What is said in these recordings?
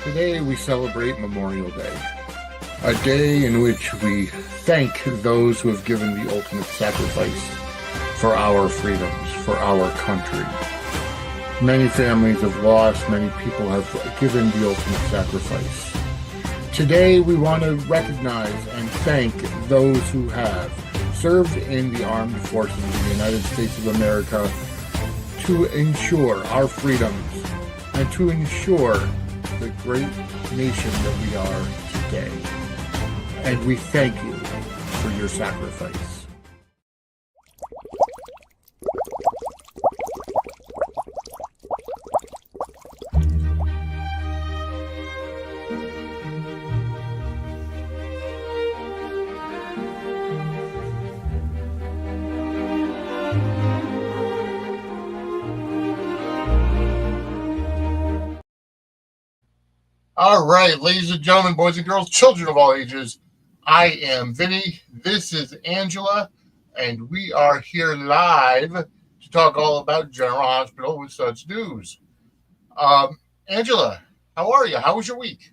Today we celebrate Memorial Day, a day in which we thank those who have given the ultimate sacrifice for our freedoms, for our country. Many families have lost, many people have given the ultimate sacrifice. Today we want to recognize and thank those who have served in the armed forces of the United States of America to ensure our freedoms and to ensure the great nation that we are today. And we thank you for your sacrifice. All right, ladies and gentlemen, boys and girls, children of all ages, I am Vinny. This is Angela, and we are here live to talk all about General Hospital with Suds News. Angela, how are you? How was your week?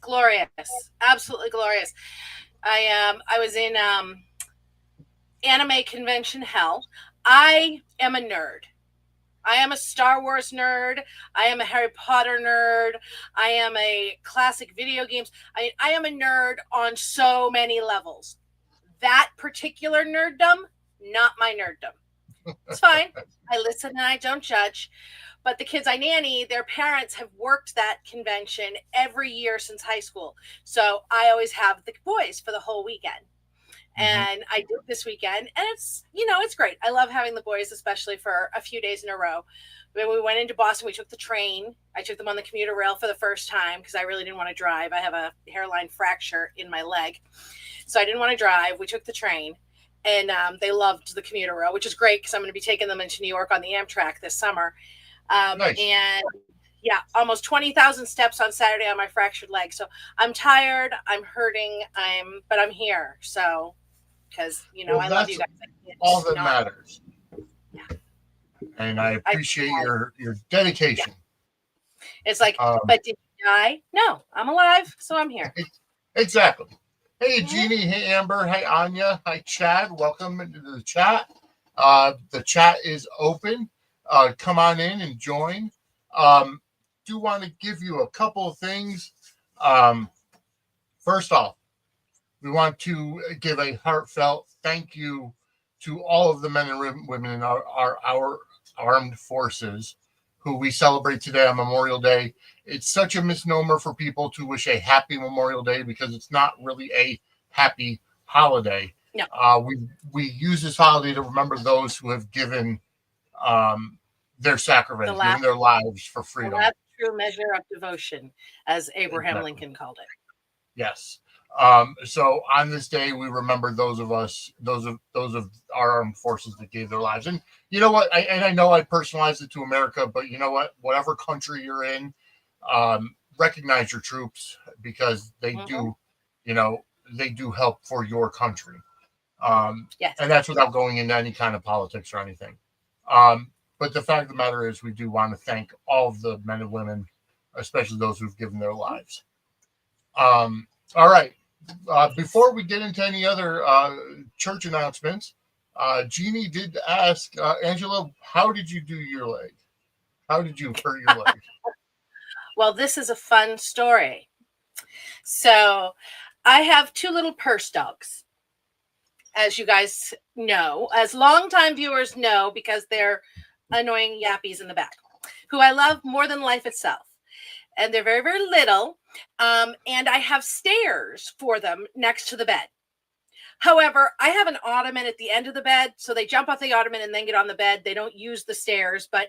Glorious, absolutely glorious. I was in anime convention hell. I am a nerd. I am a Star Wars nerd. I am a Harry Potter nerd. I am a classic video games. I am a nerd on so many levels. That particular nerddom, not my nerddom. It's fine. I listen and I don't judge. But the kids I nanny, their parents have worked that convention every year since high school. So I always have the boys for the whole weekend. And I did this weekend, and it's great. I love having the boys, especially for a few days in a row. When we went into Boston, we took the train. I took them on the commuter rail for the first time because I really didn't want to drive. I have a hairline fracture in my leg, so I didn't want to drive. We took the train, and they loved the commuter rail, which is great because I'm going to be taking them into New York on the Amtrak this summer. Nice. And yeah, almost 20,000 steps on Saturday on my fractured leg. So I'm tired. I'm hurting. But I'm here. So. Because, I love you guys. All that matters. Yeah. And I appreciate your dedication. Yeah. It's like, but did you die? No, I'm alive, so I'm here. Exactly. Hey, Jeannie. Hey, Amber. Hey, Anya. Hi, Chad. Welcome into the chat. The chat is open. Come on in and join. Do want to give you a couple of things. First off, we want to give a heartfelt thank you to all of the men and women in our armed forces who we celebrate today on Memorial Day. It's such a misnomer for people to wish a happy Memorial Day because it's not really a happy holiday. No. We use this holiday to remember those who have given their sacrifice, given their lives for freedom. The last true measure of devotion, as Abraham Lincoln called it. Yes. So on this day, we remember those of our armed forces that gave their lives. And you know what? I know I personalized it to America, but you know what? Whatever country you're in, recognize your troops because they do, they do help for your country. Yes. And that's without going into any kind of politics or anything. But the fact of the matter is we do want to thank all of the men and women, especially those who've given their lives. All right. Before we get into any other church announcements, Jeannie did ask, Angela, how did you do your leg? How did you hurt your leg? Well, this is a fun story. So I have two little purse dogs, as you guys know, as longtime viewers know, because they're annoying yappies in the back, who I love more than life itself. And they're very, very little. And I have stairs for them next to the bed. However, I have an ottoman at the end of the bed, so they jump off the ottoman and then get on the bed. They don't use the stairs, but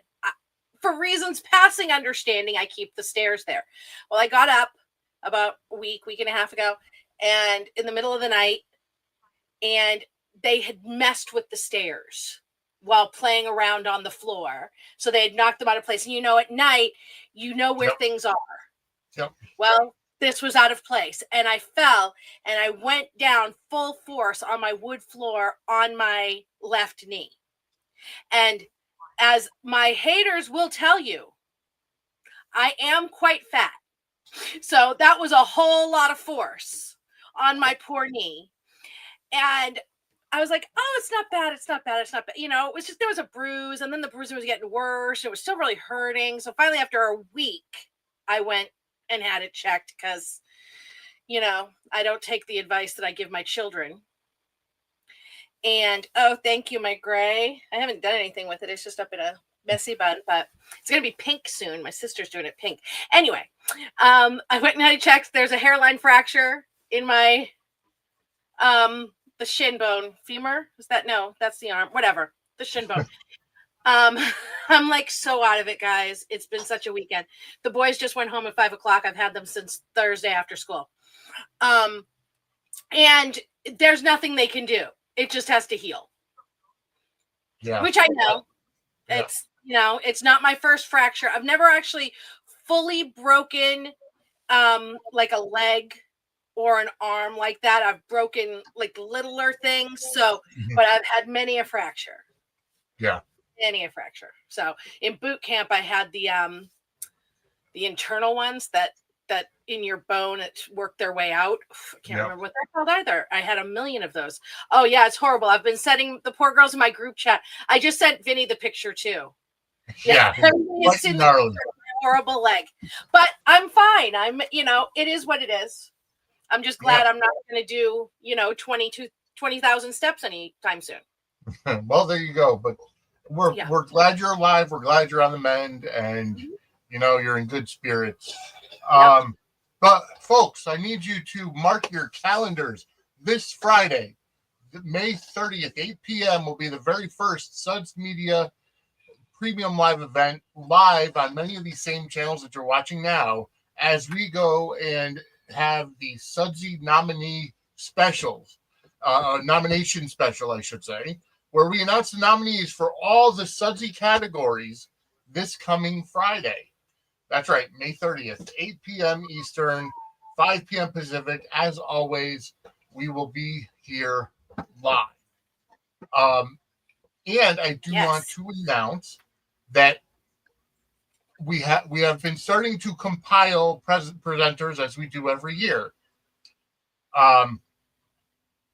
for reasons passing understanding, I keep the stairs there. Well, I got up about a week and a half ago, and in the middle of the night, and they had messed with the stairs while playing around on the floor. So they had knocked them out of place. And at night, where things are. Yep. Well, this was out of place. And I fell and I went down full force on my wood floor on my left knee. And as my haters will tell you, I am quite fat. So that was a whole lot of force on my poor knee. And I was like, oh, it's not bad. It's not bad. It's not bad. You know, it was just, there was a bruise, and then the bruising was getting worse. It was still really hurting. So finally, after a week, I went and had it checked because, you know, I don't take the advice that I give my children. And, oh, thank you, my gray. I haven't done anything with it. It's just up in a messy bun, but it's going to be pink soon. My sister's doing it pink. Anyway, I went and had it checked. There's a hairline fracture in my, the shin bone, femur. Is that? No, that's the arm, whatever, the shin bone. I'm like so out of it, guys. It's been such a weekend. The boys just went home at 5 o'clock. I've had them since Thursday after school. And there's nothing they can do. It just has to heal. Yeah. Which I know. Yeah. It's, you know, it's not my first fracture. I've never actually fully broken like a leg or an arm like that. I've broken like littler things. So, but I've had many a fracture. Yeah. Many a fracture. So in boot camp, I had the internal ones that in your bone, it worked their way out. I can't remember what they're called either. I had a million of those. Oh yeah, it's horrible. I've been sending the poor girls in my group chat. I just sent Vinny the picture too. Yeah. It's in the horrible leg, but I'm fine. I'm, you know, it is what it is. I'm just glad I'm not going to do, you know, 20,000 steps anytime soon. Well, there you go. But we're glad you're alive. We're glad you're on the mend, and you know, you're in good spirits. But folks, I need you to mark your calendars. This Friday, May 30th, 8 p.m. will be the very first Suds Media Premium Live event, live on many of these same channels that you're watching now, as we go and have the Sudsy nominee specials, nomination special, I should say, where we announce the nominees for all the Sudsy categories this coming Friday. That's right, May 30th, 8 p.m. Eastern, 5 p.m. Pacific. As always, we will be here live. And I do want to announce that we have been starting to compile presenters as we do every year.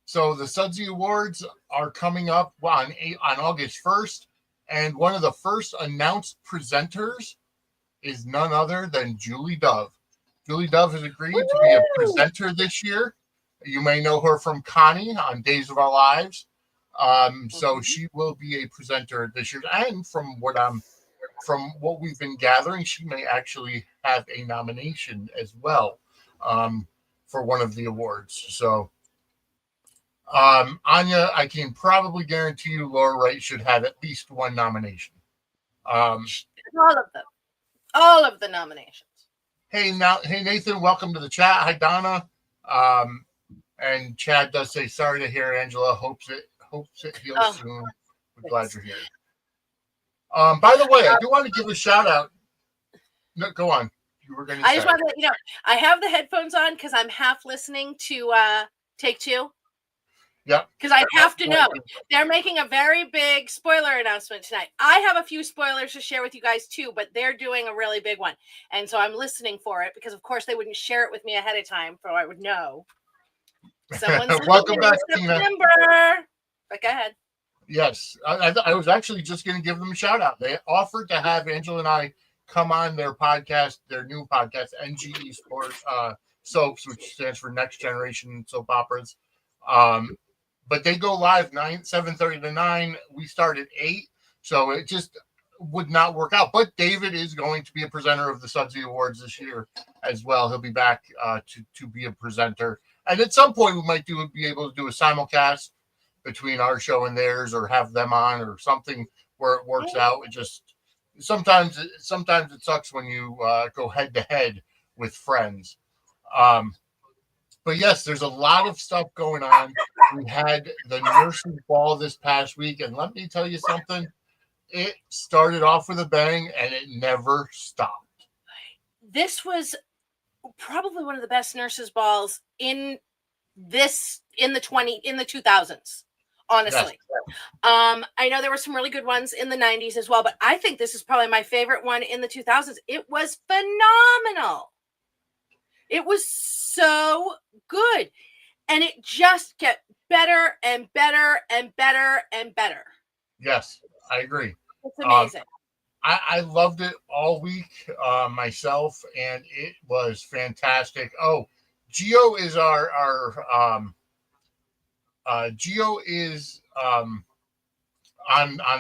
So the Sudsy Awards are coming up on August 1st, and one of the first announced presenters is none other than Julie Dove. Julie Dove has agreed to be a presenter this year. You may know her from Connie on Days of Our Lives. So she will be a presenter this year. And from what we've been gathering, she may actually have a nomination as well for one of the awards. So Anya, I can probably guarantee you Laura Wright should have at least one nomination. All of them. All of the nominations. Hey Nathan, welcome to the chat. Hi Donna. And Chad does say sorry to hear Angela. Hopes it heals soon. We're glad you're here. By the way, I do want to give a shout out. No, go on. You were going to say. I just want to let you know, I have the headphones on because I'm half listening to Take Two. Yep. Because I have to know. They're making a very big spoiler announcement tonight. I have a few spoilers to share with you guys too, but they're doing a really big one. And so I'm listening for it because, of course, they wouldn't share it with me ahead of time, so I would know. Welcome back, Tina. But go ahead. Yes. I was actually just going to give them a shout out. They offered to have Angela and I come on their podcast, their new podcast, NGE Sports Soaps, which stands for Next Generation Soap Operas. But they go live 7:30 to 9. We start at 8, so it just would not work out. But David is going to be a presenter of the Sudsy Awards this year as well. He'll be back to be a presenter. And at some point, we might be able to do a simulcast between our show and theirs, or have them on, or something where it works out. It just sometimes it sucks when you go head to head with friends. But yes, there's a lot of stuff going on. We had the nurses' ball this past week, and let me tell you something. It started off with a bang, and it never stopped. This was probably one of the best nurses' balls in the 2000s. honestly. I know there were some really good ones in the 90s as well, but I think this is probably my favorite one in the 2000s. It was phenomenal. It was so good. And it just kept better and better and better and better. Yes, I agree. It's amazing. I loved it all week myself, and it was fantastic. Oh, Geo is Geo is on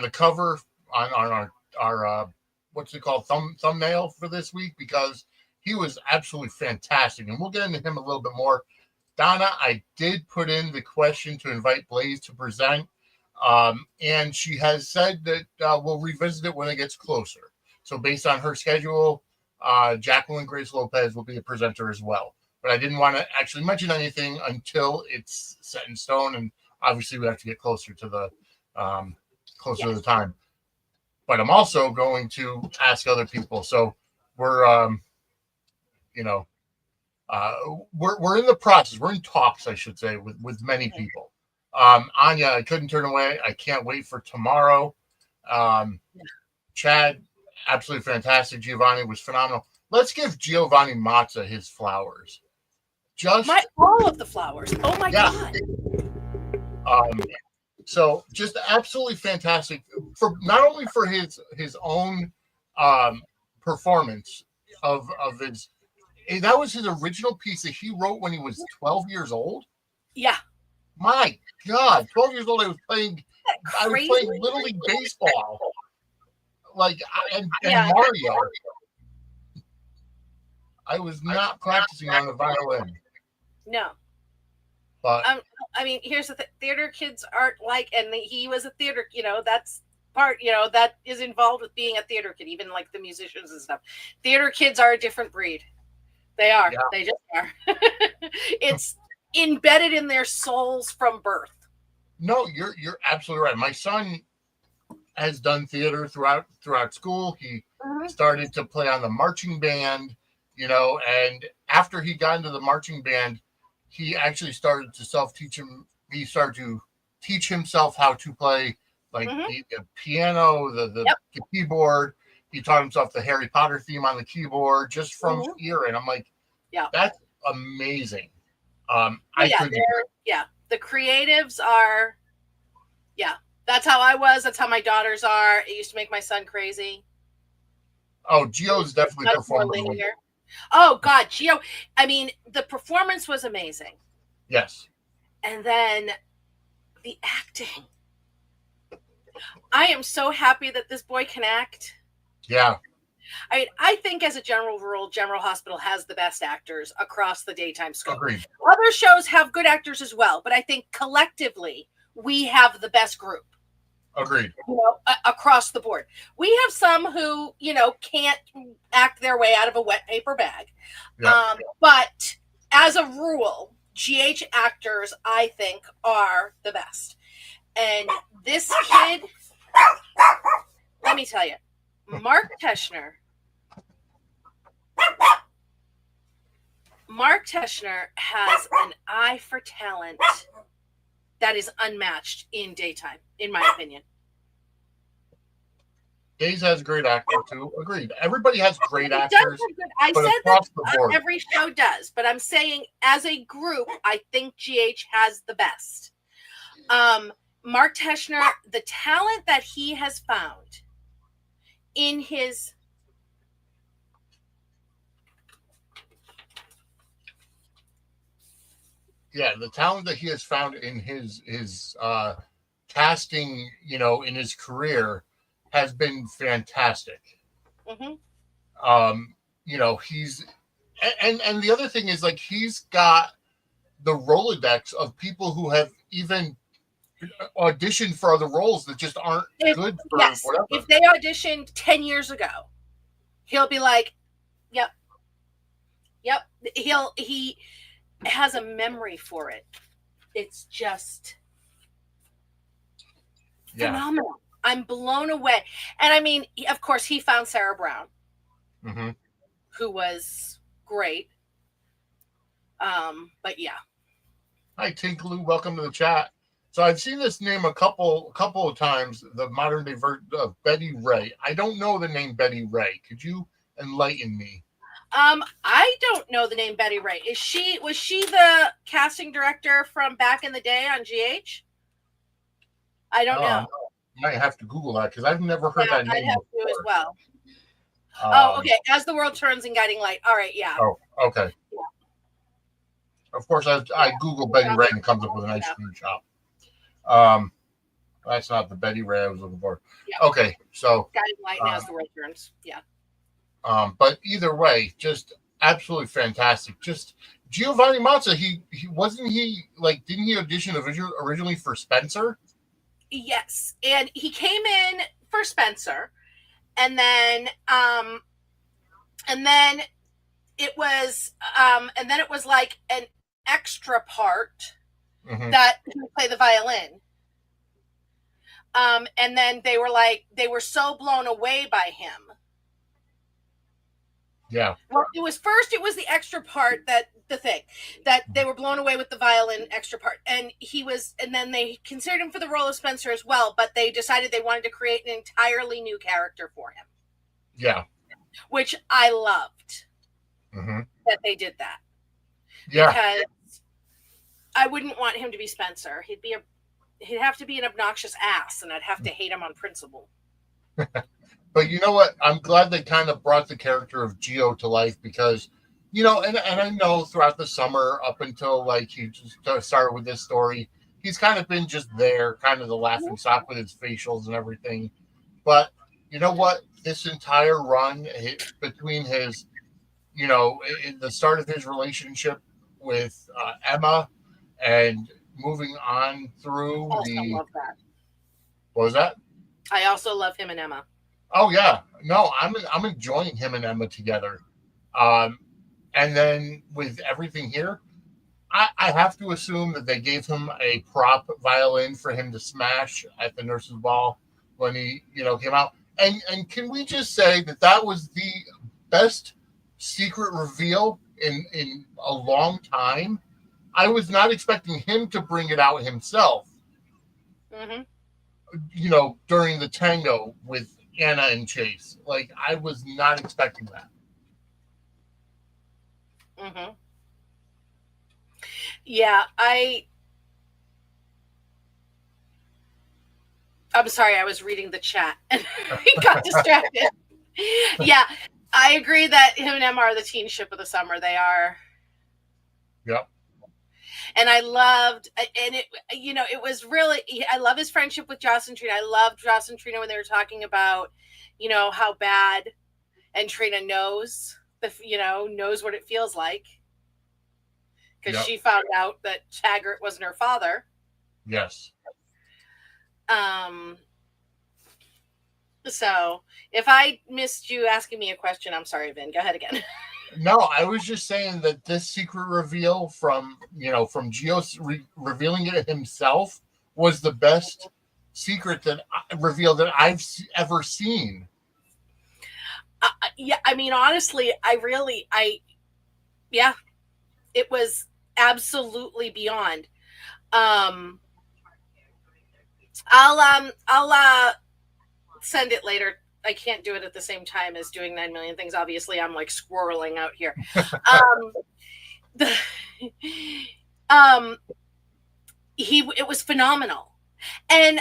the cover on our what's it called thumbnail for this week, because he was absolutely fantastic, and we'll get into him a little bit more. Donna, I did put in the question to invite Blaze to present, and she has said that we'll revisit it when it gets closer. So based on her schedule, Jacqueline Grace Lopez will be a presenter as well. But I didn't want to actually mention anything until it's set in stone, and obviously we have to get closer to the to the time. But I'm also going to ask other people. So we're we're in the process. We're in talks, I should say, with many people. Anya, I couldn't turn away. I can't wait for tomorrow. Chad, absolutely fantastic. Giovanni was phenomenal. Let's give Giovanni Mazza his flowers. All of the flowers. Oh my God. So just absolutely fantastic, for not only for his own performance of his. That was his original piece that he wrote when he was 12 years old. Yeah. My God, 12 years old. I was playing Little League baseball, and Mario. I was not practicing on the violin. No. But I mean, here's the theater kids aren't like, and he was a theater. That's part. That is involved with being a theater kid. Even like the musicians and stuff. Theater kids are a different breed. They are. Yeah. They just are. It's embedded in their souls from birth. No, you're absolutely right. My son has done theater throughout school. He started to play on the marching band, and after he got into the marching band, he actually started to self-teach him. He started to teach himself how to play the piano, the keyboard. He taught himself the Harry Potter theme on the keyboard just from ear. And I'm like, that's amazing. The creatives are, that's how I was. That's how my daughters are. It used to make my son crazy. Oh, Gio's definitely performing. Oh God, Gio. I mean, the performance was amazing. Yes. And then the acting. I am so happy that this boy can act. Yeah. I mean, I think as a general rule, General Hospital has the best actors across the daytime scope. Agreed. Other shows have good actors as well, but I think collectively we have the best group. Agreed. Across the board. We have some who, can't act their way out of a wet paper bag. Yeah. But as a rule, GH actors, I think, are the best. And this kid, let me tell you, Mark Teschner has an eye for talent that is unmatched in daytime, in my opinion. Days has a great actor too. Agreed. Everybody has great actors. I said that every show does, but I'm saying as a group, I think GH has the best. Mark Teschner, the talent that he has found in his the talent that he has found in his casting, in his career has been fantastic. He's and the other thing is, like, he's got the Rolodex of people who have even auditioned for other roles that just aren't good for whatever. If they auditioned 10 years ago, he'll be like, yep. He has a memory for it. It's just phenomenal. I'm blown away. And I mean, of course, he found Sarah Brown, who was great. But yeah. Hi, Tinkaloo. Welcome to the chat. So I've seen this name a couple of times, the modern day version of Betty Ray. I don't know the name Betty Ray. Could you enlighten me? I don't know the name Betty Ray. Was she the casting director from back in the day on GH? I don't know. I might have to Google that because I've never heard that name I'd have before. to as well. Okay. As the World Turns and Guiding Light. All right, yeah. Oh, okay. Yeah. Of course, I Google Betty Ray and it comes up with an ice cream shop. That's not the Betty Ray I was looking for. Yeah. Okay, so Guiding Light and As the World Turns. Yeah. But either way, just absolutely fantastic. Just Giovanni Mazza, he didn't he audition originally for Spencer? Yes, and he came in for Spencer, and then it was like an extra part that he would play the violin. And then they were so blown away by him. Yeah. Well, it was the extra part that they were blown away with the violin extra part. And then they considered him for the role of Spencer as well, but they decided they wanted to create an entirely new character for him. Yeah. Which I loved that they did that. Yeah. Because I wouldn't want him to be Spencer. He'd have to be an obnoxious ass, and I'd have to hate him on principle. But you know what? I'm glad they kind of brought the character of Gio to life because, and I know throughout the summer up until he just started with this story, he's kind of been just there, kind of the laughing stock with his facials and everything. But you know what? This entire run between his, the start of his relationship with Emma and moving on through love that. What was that? I also love him and Emma. Oh yeah, no, I'm enjoying him and Emma together, and then with everything here, I have to assume that they gave him a prop violin for him to smash at the nurse's ball when he came out, and can we just say that was the best secret reveal in a long time? I was not expecting him to bring it out himself. During the tango with Anna and Chase. I was not expecting that. Yeah, I'm sorry, I was reading the chat and got distracted. Yeah, I agree that him and Emma are the teen ship of the summer. They are. Yep. And I loved, and it was really, I love his friendship with Joss and Trina. I loved Joss and Trina when they were talking about, how bad, and Trina knows what it feels like. Because she found out that Taggart wasn't her father. Yes. So if I missed you asking me a question, I'm sorry, Vin. Go ahead again. No, I was just saying that this secret reveal from Gio revealing it himself was the best secret reveal that I've ever seen. Yeah, I mean, honestly, it was absolutely beyond. I'll send it later. I can't do it at the same time as doing 9 million things. Obviously, I'm squirreling out here. It was phenomenal. And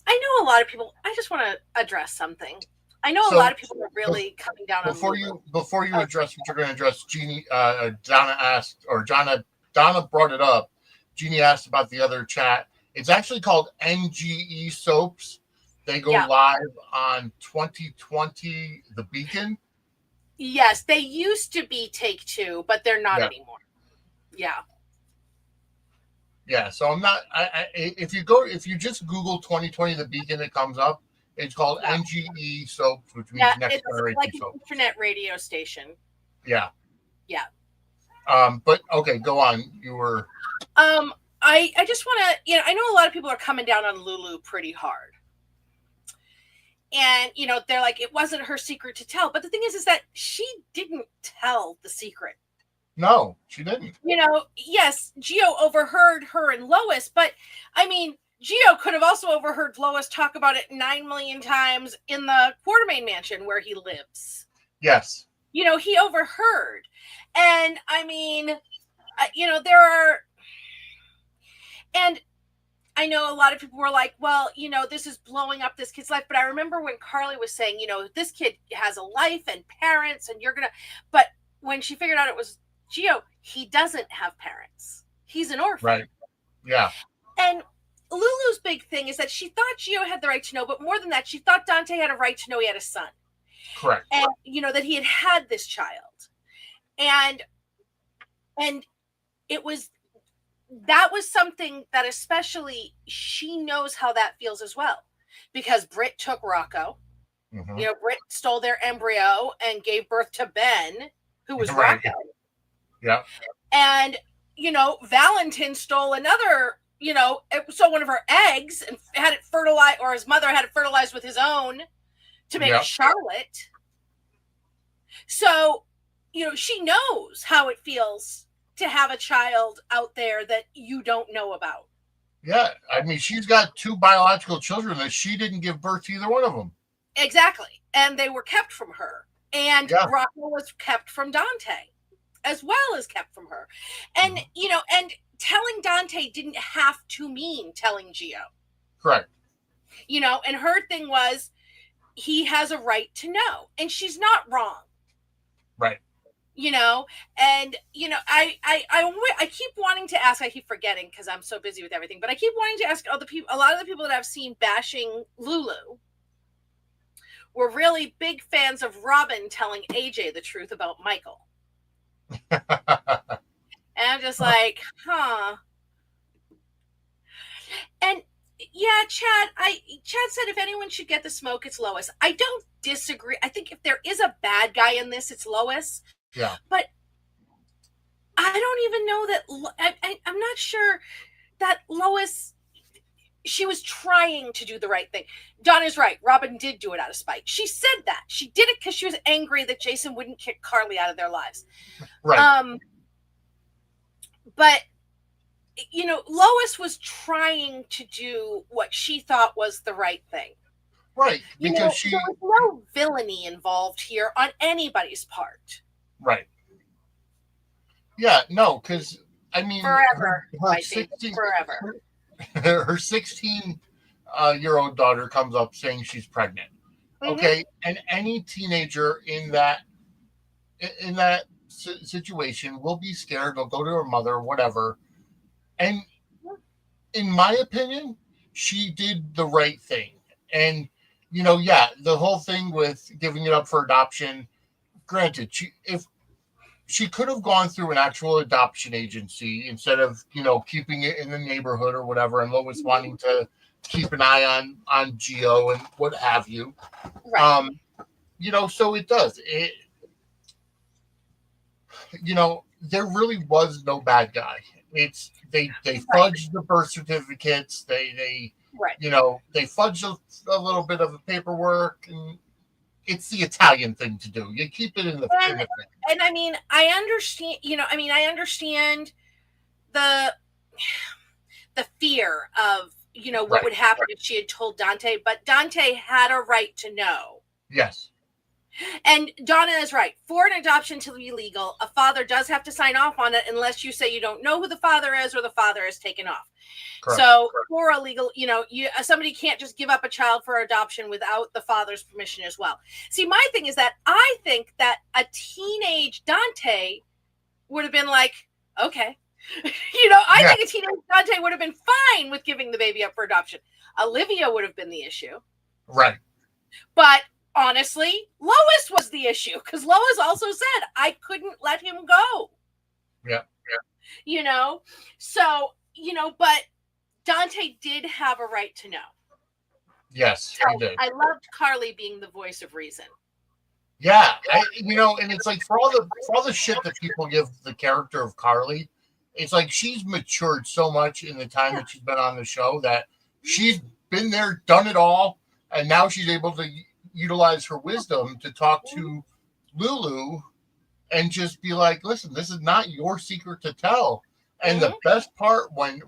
I know a lot of people, I just want to address something. I know a lot of people are really coming down before you address what you're going to address. Jeannie, Donna asked, or Donna brought it up. Jeannie asked about the other chat. It's actually called NGE Soaps. They go live on 2020 The Beacon. Yes, they used to be Take Two, but they're not anymore. Yeah. Yeah, so I'm not. If you just Google 2020 The Beacon, it comes up. It's called NGE Soaps, which means Next Generation Soaps. It's like an internet radio station. Yeah. Yeah. But okay, go on. You were. I just want to. I know a lot of people are coming down on Lulu pretty hard. And, they're like, it wasn't her secret to tell. But the thing is that she didn't tell the secret. No, she didn't. Yes, Gio overheard her and Lois. But, I mean, Gio could have also overheard Lois talk about it 9 million times in the Quartermain mansion where he lives. Yes. You know, he overheard. And I mean, you know, there are, and I know a lot of people were like, well, you know, this is blowing up this kid's life. But I remember when Carly was saying, you know, this kid has a life and parents and you're going to, but when she figured out it was Gio, he doesn't have parents. He's an orphan. Right. Yeah. And Lulu's big thing is that she thought Gio had the right to know, but more than that, she thought Dante had a right to know he had a son. Correct. And, you know, that he had this child. And it was, that was something that especially she knows how that feels as well, because Britt took Rocco. Mm-hmm. You know, Britt stole their embryo and gave birth to Ben, who was Right. Rocco. Yeah. And, you know, Valentin stole another, you know, stole one of her eggs and had it fertilized, or his mother had it fertilized with his own to make Charlotte. So, you know, she knows how it feels to have a child out there that you don't know about. Yeah. I mean, she's got 2 biological children that she didn't give birth to either one of them. Exactly. And they were kept from her. And Rocco was kept from Dante, as well as kept from her. And, you know, and telling Dante didn't have to mean telling Gio. Correct. You know, and her thing was, he has a right to know. And she's not wrong. Right. You know, and, you know, I keep wanting to ask, I keep forgetting because I'm so busy with everything, but I keep wanting to ask all the people, a lot of the people that I've seen bashing Lulu were really big fans of Robin telling AJ the truth about Michael. And I'm just like, huh. And yeah, Chad said if anyone should get the smoke, it's Lois. I don't disagree. I think if there is a bad guy in this, it's Lois. Yeah. But I don't even know that, I'm not sure that Lois, she was trying to do the right thing. Donna's right. Robin did do it out of spite. She said that. She did it because she was angry that Jason wouldn't kick Carly out of their lives. Right. But, you know, Lois was trying to do what she thought was the right thing. Right. Because there was no villainy involved here on anybody's part. Right. Yeah, no, because I mean, forever. Her 16-year-old daughter comes up saying she's pregnant. Mm-hmm. Okay, and any teenager in that situation will be scared. They'll go to her mother, whatever. And in my opinion, she did the right thing. And you know, yeah, the whole thing with giving it up for adoption. Granted, she could have gone through an actual adoption agency instead of, you know, keeping it in the neighborhood or whatever, and Lois wanting to keep an eye on Gio and what have you. Right. You know, so it does. You know, there really was no bad guy. It's they fudged the birth certificates. They you know, they fudged a little bit of the paperwork, and it's the Italian thing to do. You keep it in the thing. And I mean, I understand, you know, I understand the fear of, you know, what would happen if she had told Dante, but Dante had a right to know. Yes. And Donna is right. For an adoption to be legal, a father does have to sign off on it unless you say you don't know who the father is or the father is taken off. Correct. So for a legal, you know, somebody can't just give up a child for adoption without the father's permission as well. See, my thing is that I think that a teenage Dante would have been like, okay. You know, I think a teenage Dante would have been fine with giving the baby up for adoption. Olivia would have been the issue. Right. But honestly, Lois was the issue because Lois also said, I couldn't let him go. Yeah. You know, so, you know, but Dante did have a right to know. Yes, he did. I loved Carly being the voice of reason. Yeah, you know, and it's like for all the shit that people give the character of Carly, it's like she's matured so much in the time that she's been on the show that she's been there, done it all, and now she's able to utilize her wisdom to talk to Lulu and just be like, listen, this is not your secret to tell. And the best part when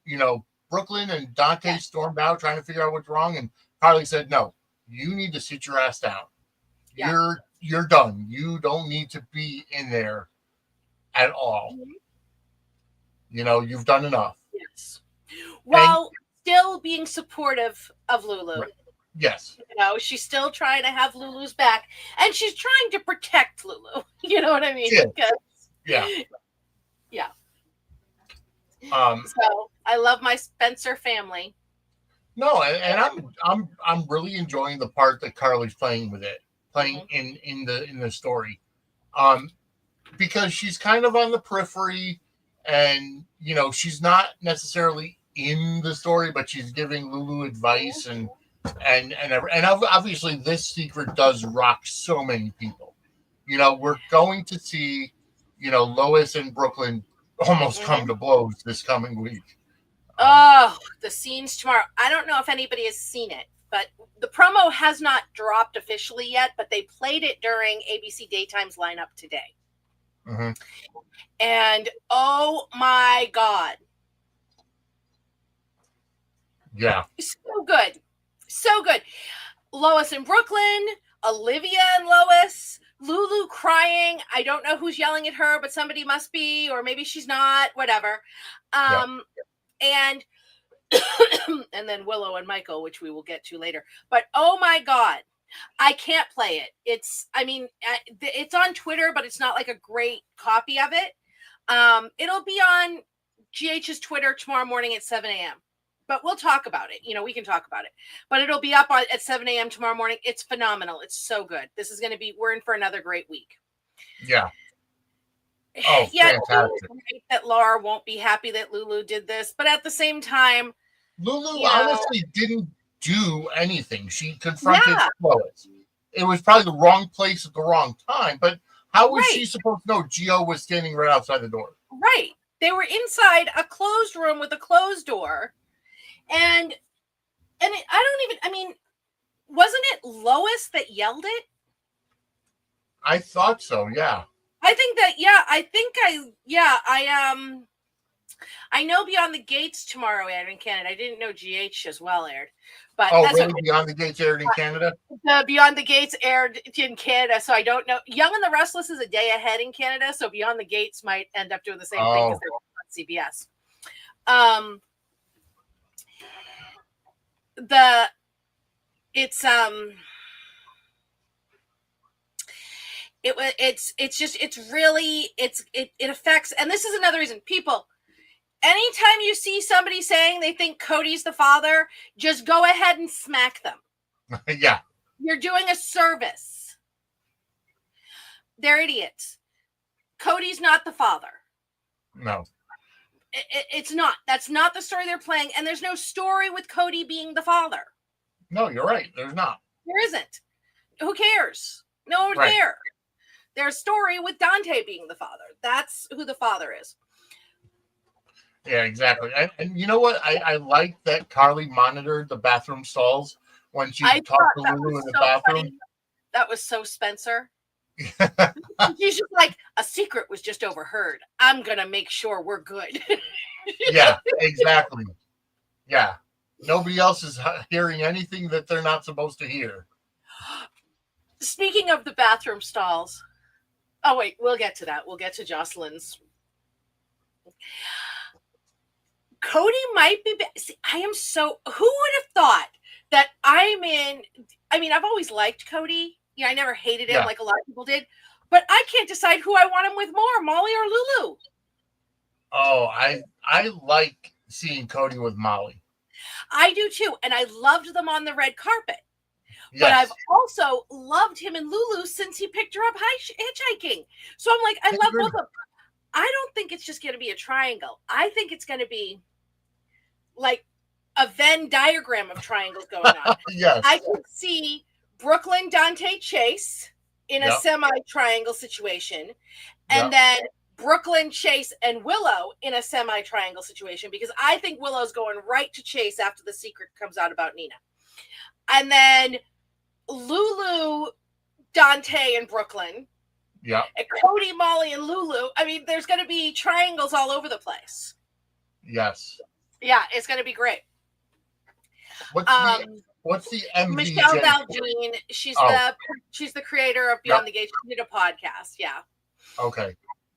you know, Brooklyn and Dante stormed out trying to figure out what's wrong, and Carly said, "No, you need to sit your ass down. Yeah. You're done. You don't need to be in there at all. You've done enough." Yes. While still being supportive of Lulu. Right. Yes. She's still trying to have Lulu's back, and she's trying to protect Lulu. You know what I mean? Yeah. Yeah. So I love my Spencer family. No, and I'm really enjoying the part that Carly's playing with it, in the story, because she's kind of on the periphery, and she's not necessarily in the story, but she's giving Lulu advice, and obviously this secret does rock so many people. We're going to see, Lois and Brooklyn almost come to blows this coming week. Oh, the scenes tomorrow. I don't know if anybody has seen it, but the promo has not dropped officially yet, but they played it during ABC Daytime's lineup today. Mm-hmm. And oh my God. Yeah. So good. So good. Lois and Brooklyn, Olivia and Lois, Lulu crying. I don't know who's yelling at her, but somebody must be, or maybe she's not, whatever. And and then Willow and Michael, which we will get to later. But oh my God, I can't play it. It's on Twitter, but it's not like a great copy of it. It'll be on GH's Twitter tomorrow morning at 7 a.m. But we'll talk about it. We can talk about it. But it'll be up at 7 a.m. tomorrow morning. It's phenomenal. It's so good. This is going to be, we're in for another great week. Yeah. Oh, yeah, fantastic. That Laura won't be happy that Lulu did this, but at the same time, Lulu honestly didn't do anything. She confronted Lois. It was probably the wrong place at the wrong time, but how was she supposed to know Gio was standing right outside the door? Right. They were inside a closed room with a closed door, and wasn't it Lois that yelled it? I thought so, yeah. I know Beyond the Gates tomorrow aired in Canada. I didn't know GH as well aired. But really? Beyond the Gates aired in Canada? Beyond the Gates aired in Canada, so I don't know. Young and the Restless is a day ahead in Canada, so Beyond the Gates might end up doing the same thing because they're on CBS. It affects, and this is another reason, people, anytime you see somebody saying they think Cody's the father, just go ahead and smack them. Yeah. You're doing a service. They're idiots. Cody's not the father. No. It's not. That's not the story they're playing, and there's no story with Cody being the father. No, you're right. There's not. There isn't. Who cares? No one cares. There's a story with Dante being the father. That's who the father is. Yeah, exactly. And you know what? I like that Carly monitored the bathroom stalls when she talked to Lulu in the bathroom. Funny. That was so Spencer. She's just like, a secret was just overheard. I'm going to make sure we're good. Yeah, exactly. Yeah. Nobody else is hearing anything that they're not supposed to hear. Speaking of the bathroom stalls. Oh, wait, we'll get to that. We'll get to Jocelyn's. Cody might be. See, I am so. Who would have thought that I've always liked Cody. Yeah, I never hated him like a lot of people did. But I can't decide who I want him with more, Molly or Lulu. Oh, I like seeing Cody with Molly. I do too, and I loved them on the red carpet. Yes. But I've also loved him and Lulu since he picked her up hitchhiking. So I'm like, I love both of them. I don't think it's just going to be a triangle. I think it's going to be like a Venn diagram of triangles going on. Yes. I could see Brooklyn, Dante, Chase in a semi-triangle situation. And then Brooklyn, Chase, and Willow in a semi-triangle situation, because I think Willow's going right to Chase after the secret comes out about Nina. And then Lulu, Dante, and Brooklyn. Yeah. And Cody, Molly, and Lulu. I mean, there's going to be triangles all over the place. Yes. Yeah, it's going to be great. What's the MVJ? Michelle Valjean. She's the creator of Beyond the Gates. She did a podcast. Yeah. Okay.